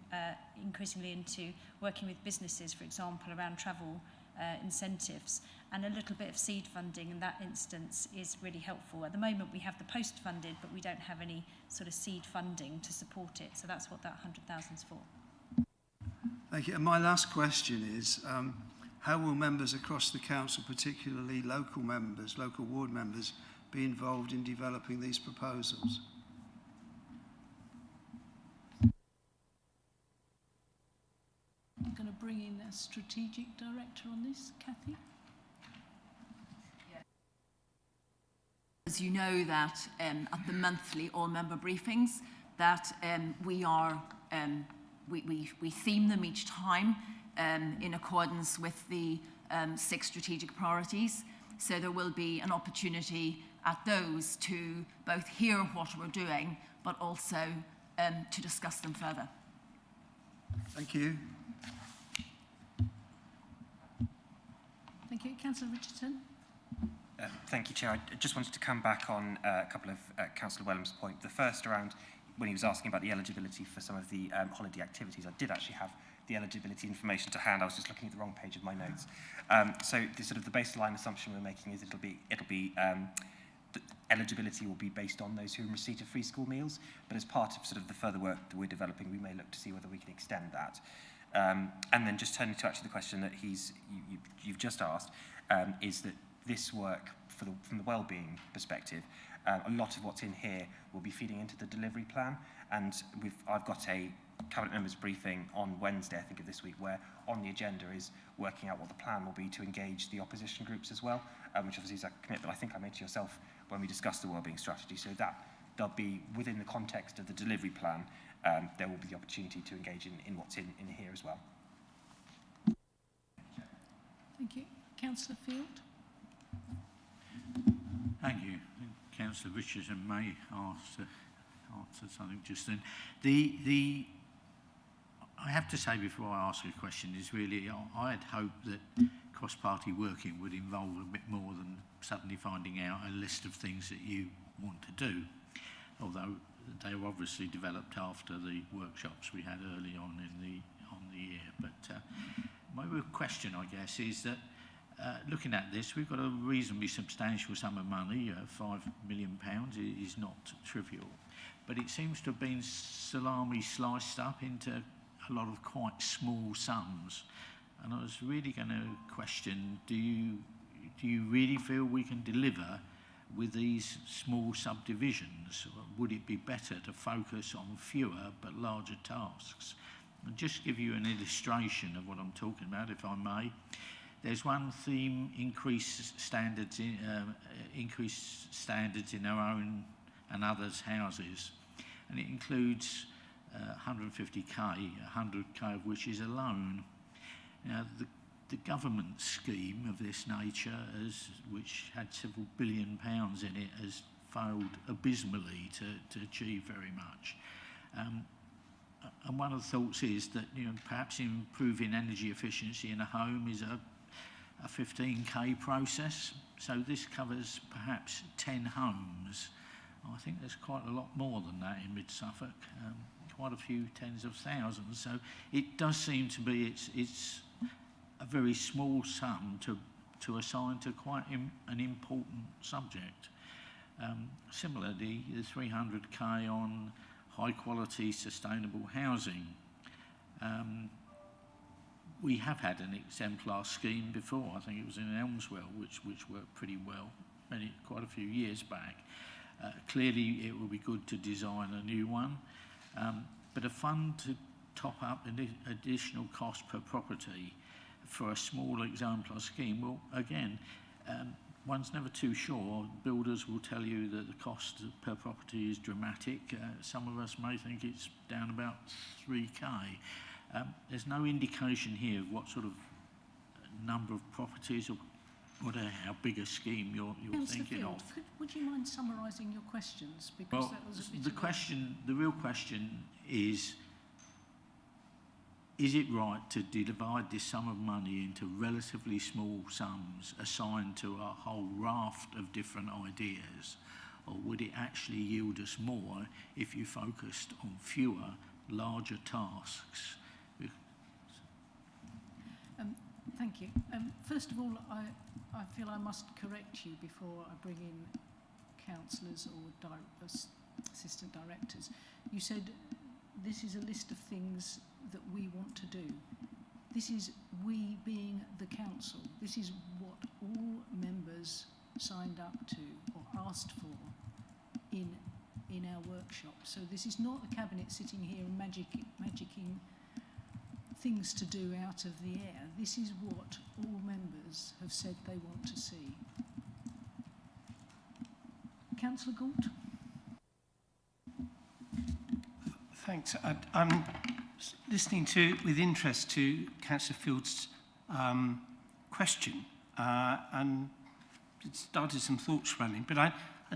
increasingly into working with businesses, for example, around travel incentives, and a little bit of seed funding in that instance is really helpful. At the moment we have the post funded, but we don't have any sort of seed funding to support it, so that's what that 100,000 is for. Thank you. And my last question is, how will members across the council, particularly local members, local ward members, be involved in developing these proposals? I'm going to bring in a strategic director on this, Kathy. As you know, that at the monthly all-member briefings, that we theme them each time in accordance with the 6 strategic priorities. So there will be an opportunity at those to both hear what we're doing, but also to discuss them further. Thank you. Thank you. Councillor Richardson. Thank you, Chair. I just wanted to come back on a couple of Councillor Wellham's points. The first around when he was asking about the eligibility for some of the holiday activities. I did actually have the eligibility information to hand. I was just looking at the wrong page of my notes. So the baseline assumption we're making is the eligibility will be based on those who are in receipt of free school meals. But as part of the further work that we're developing, we may look to see whether we can extend that. And then just turning to actually the question that you've just asked, is that this work from the wellbeing perspective, a lot of what's in here will be feeding into the delivery plan, and I've got a Cabinet members briefing on Wednesday, I think, of this week, where on the agenda is working out what the plan will be to engage the opposition groups as well, which obviously is a commitment I think I made to yourself when we discussed the wellbeing strategy. So that there'll be, within the context of the delivery plan, there will be the opportunity to engage in what's in here as well. Thank you. Councillor Field. Thank you. Councillor Richardson may answer something just then. I have to say before I ask a question is really I had hoped that cross-party working would involve a bit more than suddenly finding out a list of things that you want to do, although they were obviously developed after the workshops we had early on in the year. But my real question, I guess, is that looking at this, we've got a reasonably substantial sum of money. £5 million is not trivial, but it seems to have been salami sliced up into a lot of quite small sums. And I was really going to question, do you really feel we can deliver with these small subdivisions? Or would it be better to focus on fewer but larger tasks? I'll just give you an illustration of what I'm talking about, if I may. There's one theme: increased standards in our own and others' houses, and it includes 150k, 100k of which is a loan. Now, the government scheme of this nature, which had several £1 billion in it, has failed abysmally to achieve very much. And one of the thoughts is that, you know, perhaps improving energy efficiency in a home is a 15k process. So this covers perhaps 10 homes. I think there's quite a lot more than that in mid-Suffolk, quite a few tens of thousands. So it does seem to be it's a very small sum to assign to quite an important subject. Similarly, the 300k on high-quality, sustainable housing. We have had an exemplar scheme before. I think it was in Elmswell, which worked pretty well quite a few years back. Clearly, it will be good to design a new one, but a fund to top up an additional cost per property for a small exemplar scheme, well, again, one's never too sure. Builders will tell you that the cost per property is dramatic. Some of us may think it's down about 3k. There's no indication here of what sort of number of properties or how big a scheme you're thinking of. Would you mind summarising your questions? Because Well, that was a bit the real question is it right to divide this sum of money into relatively small sums assigned to a whole raft of different ideas, or would it actually yield us more if you focused on fewer, larger tasks? Thank you. First of all, I feel I must correct you before I bring in councillors or assistant directors. You said this is a list of things that we want to do. This is we being the council. This is what all members signed up to or asked for in our workshop. So this is not the cabinet sitting here and magicking things to do out of the air. This is what all members have said they want to see. Councillor Galt? Thanks. I'm listening with interest to Councillor Field's question, and it started some thoughts running, but I'd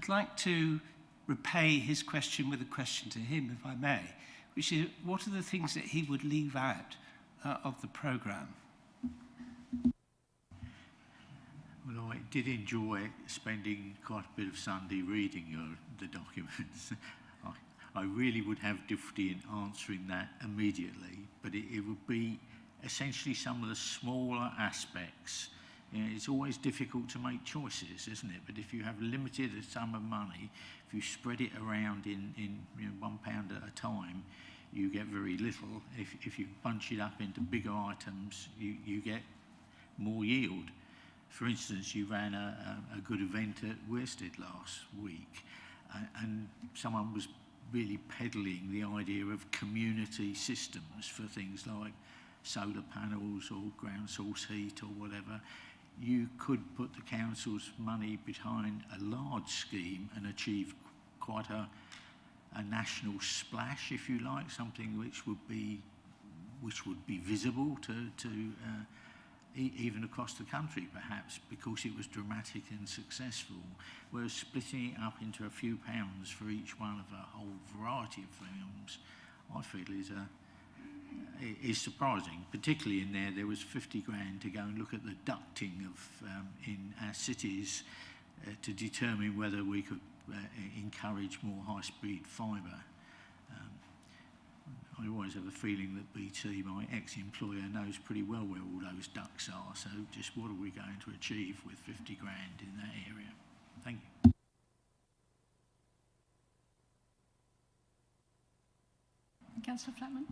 like to repay his question with a question to him, if I may, which is, what are the things that he would leave out of the programme? Well, I did enjoy spending quite a bit of Sunday reading the documents. I really would have difficulty in answering that immediately, but it would be essentially some of the smaller aspects. You know, it's always difficult to make choices, isn't it? But if you have limited a sum of money, if you spread it around in you know, £1 at a time, you get very little. If you bunch it up into bigger items, you get more yield. For instance, you ran a good event at Worsted last week, and someone was really peddling the idea of community systems for things like solar panels or ground source heat or whatever. You could put the council's money behind a large scheme and achieve quite a national splash, if you like, something which would be visible to even across the country, perhaps, because it was dramatic and successful. Whereas splitting it up into a few pounds for each one of a whole variety of films, I feel is surprising. Particularly in there was 50 grand to go and look at the ducting of in our cities to determine whether we could encourage more high-speed fibre. I always have a feeling that BT, my ex-employer, knows pretty well where all those ducts are, so just what are we going to achieve with 50 grand in that area? Thank you. Councillor Flatman?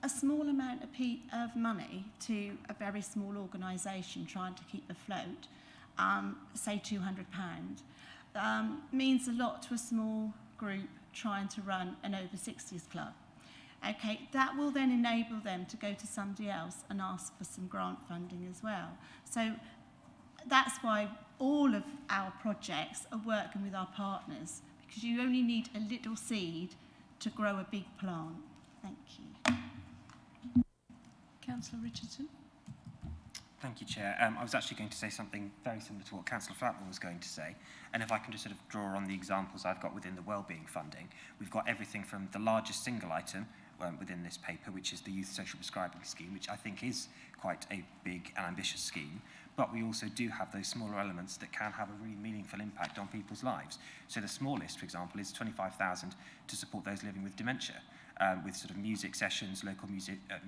a small amount of money to a very small organisation trying to keep afloat, say £200, means a lot to a small group trying to run an over 60s club. Okay, that will then enable them to go to somebody else and ask for some grant funding as well. So that's why all of our projects are working with our partners, because you only need a little seed to grow a big plant. Thank you. Councillor Richardson. Thank you, Chair. I was actually going to say something very similar to what Councillor Flatman was going to say. And if I can just sort of draw on the examples I've got within the wellbeing funding, we've got everything from the largest single item within this paper, which is the Youth Social Prescribing Scheme, which I think is quite a big and ambitious scheme. But we also do have those smaller elements that can have a really meaningful impact on people's lives. So the smallest, for example, is 25,000 to support those living with dementia, with sort of music sessions, local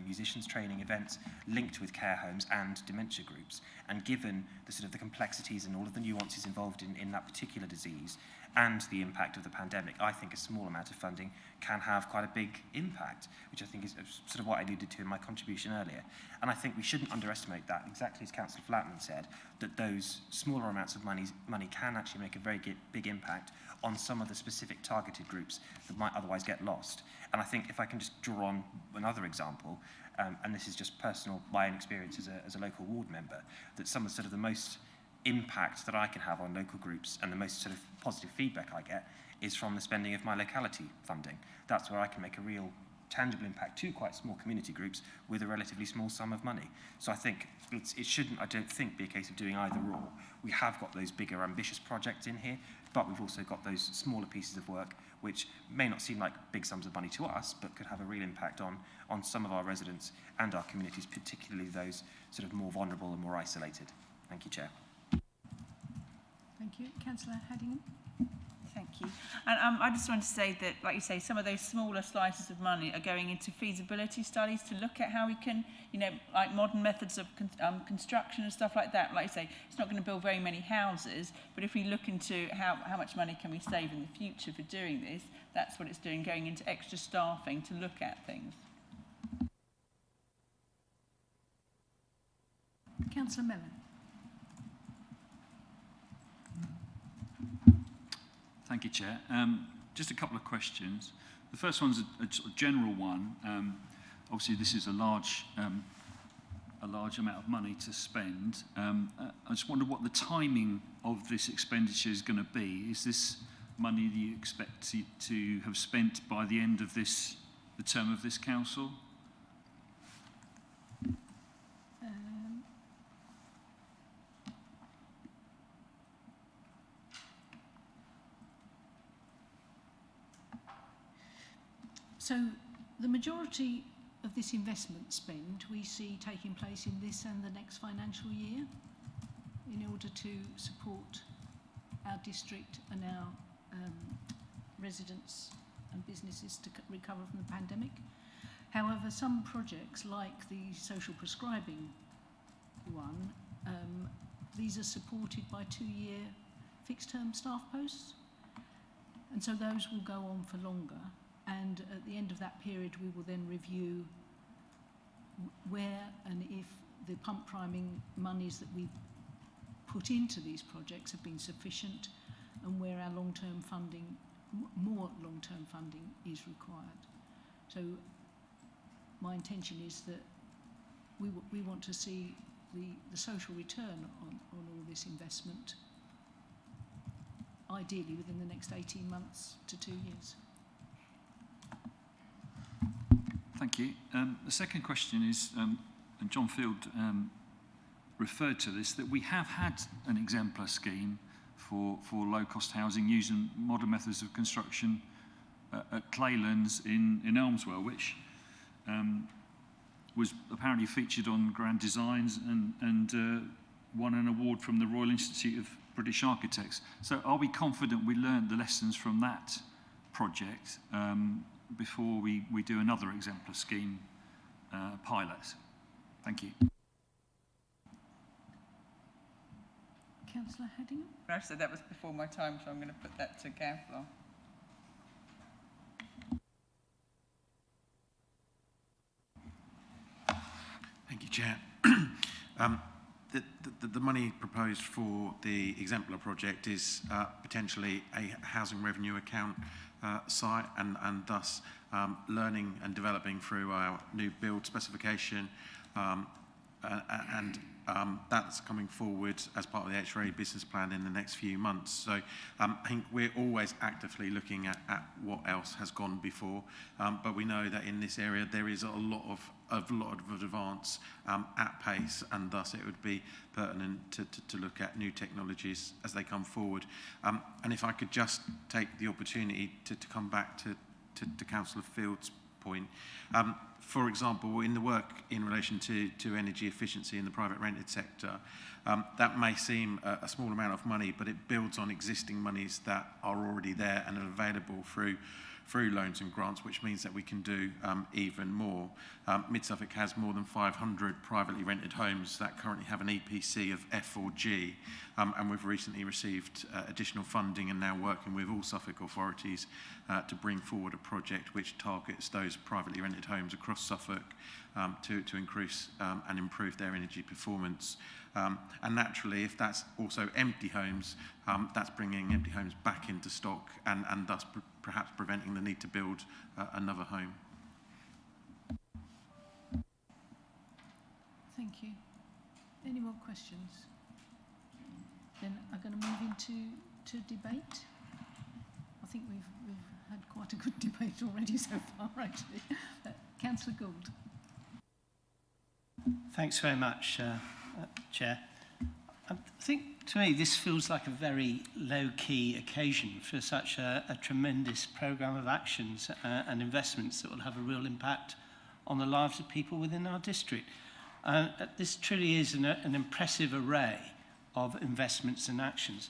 musicians training events linked with care homes and dementia groups. And given the sort of the complexities and all of the nuances involved in that particular disease and the impact of the pandemic, I think a small amount of funding can have quite a big impact, which I think is sort of what I alluded to in my contribution earlier. And I think we shouldn't underestimate that, exactly as Councillor Flatman said, that those smaller amounts of money can actually make a very big impact on some of the specific targeted groups that might otherwise get lost. And I think if I can just draw on another example, and this is just personal, my own experience as a local ward member, that some of sort of the most impact that I can have on local groups and the most sort of positive feedback I get is from the spending of my locality funding. That's where I can make a real tangible impact to quite small community groups with a relatively small sum of money. So I think it shouldn't, I don't think, be a case of doing either or. We have got those bigger ambitious projects in here, but we've also got those smaller pieces of work which may not seem like big sums of money to us, but could have a real impact on some of our residents and our communities, particularly those sort of more vulnerable and more isolated. Thank you, Chair. Thank you. Councillor Haddingham. Thank you. And I just want to say that, like you say, some of those smaller slices of money are going into feasibility studies to look at how we can, you know, like modern methods of construction and stuff like that. Like you say, it's not going to build very many houses, but if we look into how much money can we save in the future for doing this, that's what it's doing, going into extra staffing to look at things. Councillor Mellon. Thank you, Chair. Just a couple of questions. The first one's a sort of general one. Obviously, this is a large amount of money to spend. I just wonder what the timing of this expenditure is going to be. Is this money that you expect to have spent by the end of the term of this council? So the majority of this investment spend we see taking place in this and the next financial year in order to support our district and our residents and businesses to recover from the pandemic. However, some projects like the social prescribing one, these are supported by 2-year fixed-term staff posts, and so those will go on for longer. And at the end of that period, we will then review where and if the pump priming monies that we put into these projects have been sufficient, and where our long-term funding, more long-term funding is required. So my intention is that we want to see the social return on all this investment, ideally within the next 18 months to 2 years. Thank you. The second question is, and John Field referred to this, that we have had an exemplar scheme for low-cost housing using modern methods of construction at Claylands in Elmswell, which was apparently featured on Grand Designs and won an award from the Royal Institute of British Architects. So are we confident we learned the lessons from that project before we do another exemplar scheme pilot? Thank you. Councillor Haddingham. I said that was before my time, so I'm going to put that to Councillor. Chair. The money proposed for the Exemplar project is potentially a housing revenue account site, and thus learning and developing through our new build specification, and that's coming forward as part of the HRA business plan in the next few months. So I think we're always actively looking at what else has gone before, but we know that in this area there is a lot of advance at pace, and thus it would be pertinent to look at new technologies as they come forward. And if I could just take the opportunity to come back to Councillor Field's point. For example, in the work in relation to energy efficiency in the private rented sector, that may seem a small amount of money, but it builds on existing monies that are already there and are available through loans and grants, which means that we can do even more. Mid-Suffolk has more than 500 privately rented homes that currently have an EPC of F or G, and we've recently received additional funding and now working with all Suffolk authorities to bring forward a project which targets those privately rented homes across Suffolk to increase and improve their energy performance. And naturally, if that's also empty homes, that's bringing empty homes back into stock and thus perhaps preventing the need to build another home. Thank you. Any more questions? Then I'm going to move into debate. I think we've had quite a good debate already so far, actually. Councillor Gould. Thanks very much, Chair. I think, to me, this feels like a very low-key occasion for such a tremendous programme of actions and investments that will have a real impact on the lives of people within our district. This truly is an impressive array of investments and actions.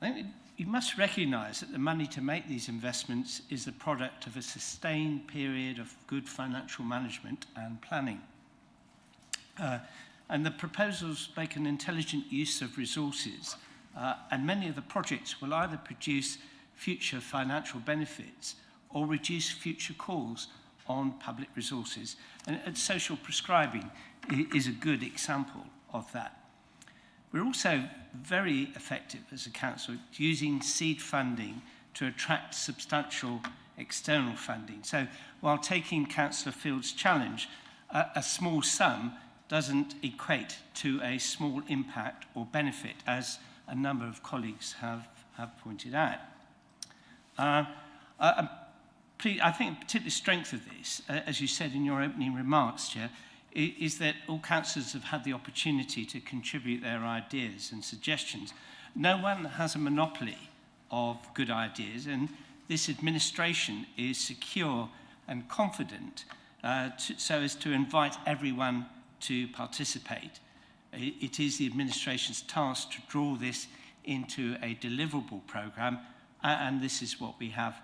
I think you must recognise that the money to make these investments is the product of a sustained period of good financial management and planning. And the proposals make an intelligent use of resources, and many of the projects will either produce future financial benefits or reduce future calls on public resources. And social prescribing is a good example of that. We're also very effective as a council at using seed funding to attract substantial external funding. So while taking Councillor Field's challenge, a small sum doesn't equate to a small impact or benefit, as a number of colleagues have pointed out. I think a particular strength of this, as you said in your opening remarks, Chair, is that all councillors have had the opportunity to contribute their ideas and suggestions. No one has a monopoly of good ideas, and this administration is secure and confident so as to invite everyone to participate. It is the administration's task to draw this into a deliverable programme, and this is what we have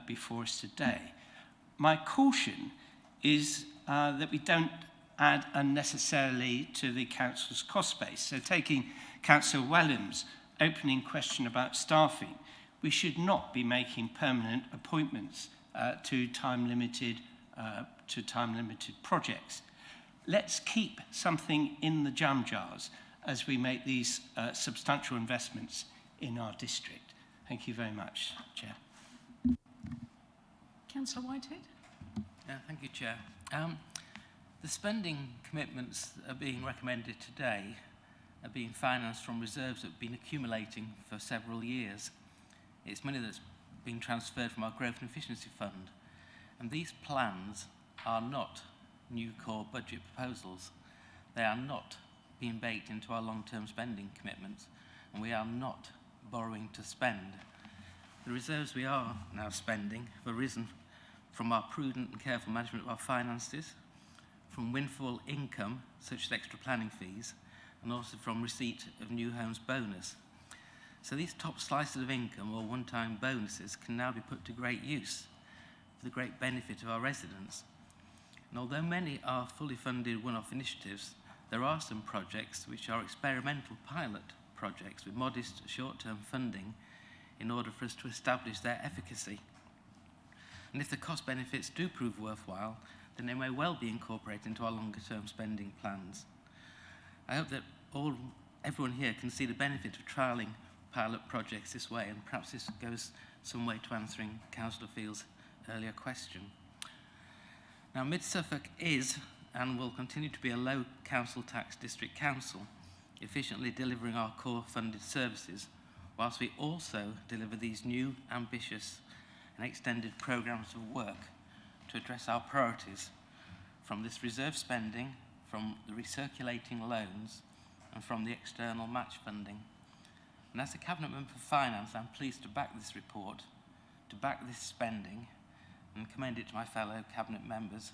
before us today. My caution is that we don't add unnecessarily to the council's cost base. So taking Councillor Wellham's opening question about staffing, we should not be making permanent appointments to time-limited projects. Let's keep something in the jam jars as we make these substantial investments in our district. Thank you very much, Chair. Councillor Whitehead. Thank you, Chair. The spending commitments that are being recommended today are being financed from reserves that have been accumulating for several years. It's money that's being transferred from our Growth and Efficiency Fund. And these plans are not new core budget proposals. They are not being baked into our long-term spending commitments, and we are not borrowing to spend. The reserves we are now spending have arisen from our prudent and careful management of our finances, from windfall income, such as extra planning fees, and also from receipt of new homes bonus. So these top slices of income or one-time bonuses can now be put to great use for the great benefit of our residents. And although many are fully funded one-off initiatives, there are some projects which are experimental pilot projects with modest short-term funding in order for us to establish their efficacy. And if the cost benefits do prove worthwhile, then they may well be incorporated into our longer term spending plans. I hope that everyone here can see the benefit of trialling pilot projects this way, and perhaps this goes some way to answering Councillor Field's earlier question. Now, Mid Suffolk is and will continue to be a low council tax district council, efficiently delivering our core funded services, whilst we also deliver these new, ambitious and extended programmes of work to address our priorities, from this reserve spending, from the recirculating loans, and from the external match funding. And as a Cabinet Member for Finance, I'm pleased to back this report, to back this spending, and commend it to my fellow Cabinet members,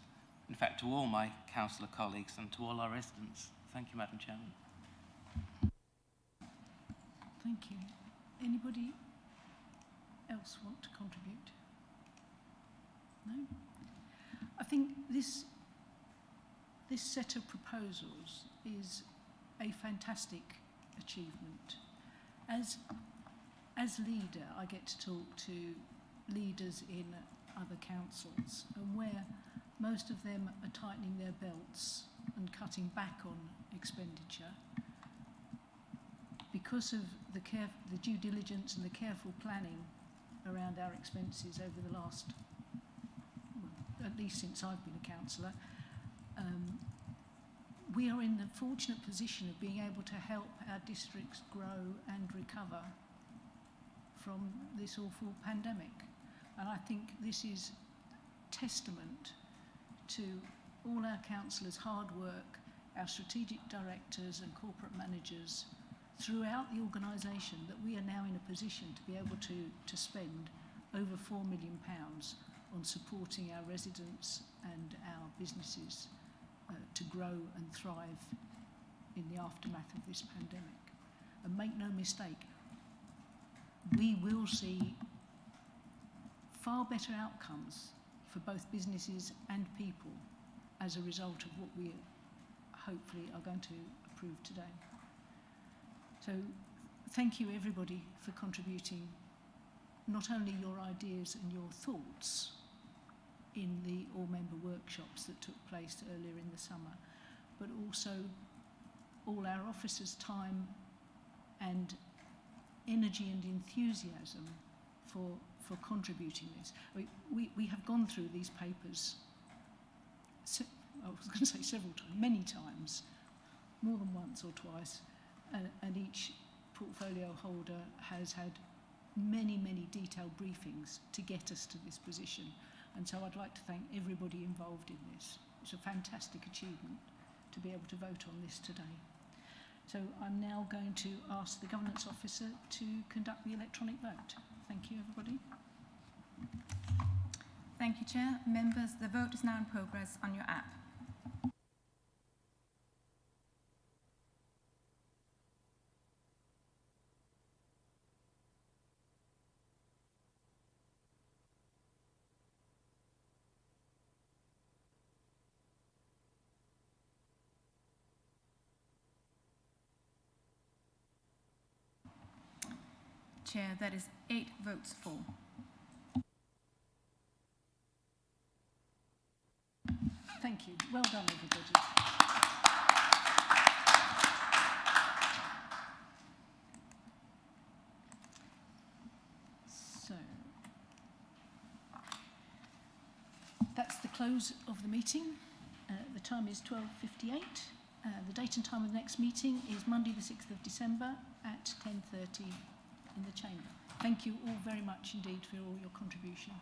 in fact to all my councillor colleagues and to all our residents. Thank you, Madam Chairman. Thank you. Anybody else want to contribute? No? I think this set of proposals is a fantastic achievement. As leader, I get to talk to leaders in other councils, and where most of them are tightening their belts and cutting back on expenditure because of the due diligence and the careful planning around our expenses over the last, well, at least since I've been a councillor. We are in the fortunate position of being able to help our districts grow and recover from this awful pandemic. And I think this is testament to all our councillors' hard work, our strategic directors and corporate managers throughout the organisation, that we are now in a position to be able to spend over £4 million on supporting our residents and our businesses to grow and thrive in the aftermath of this pandemic. And make no mistake, we will see far better outcomes for both businesses and people as a result of what we hopefully are going to approve today. So thank you everybody for contributing not only your ideas and your thoughts in the all-member workshops that took place earlier in the summer, but also all our officers' time and energy and enthusiasm for contributing this. We have gone through these papers, I was going to say several times, many times, more than once or twice, and each portfolio holder has had many detailed briefings to get us to this position. And so I'd like to thank everybody involved in this. It's a fantastic achievement to be able to vote on this today. So I'm now going to ask the Governance Officer to conduct the electronic vote. Thank you, everybody. Thank you, Chair. Members, the vote is now in progress on your app. Chair, that is 8 votes for. Thank you. Well done, everybody. So, that's the close of the meeting. The time is 12:58. The date and time of the next meeting is Monday the 6th of December at 10:30 in the chamber. Thank you all very much indeed for all your contribution.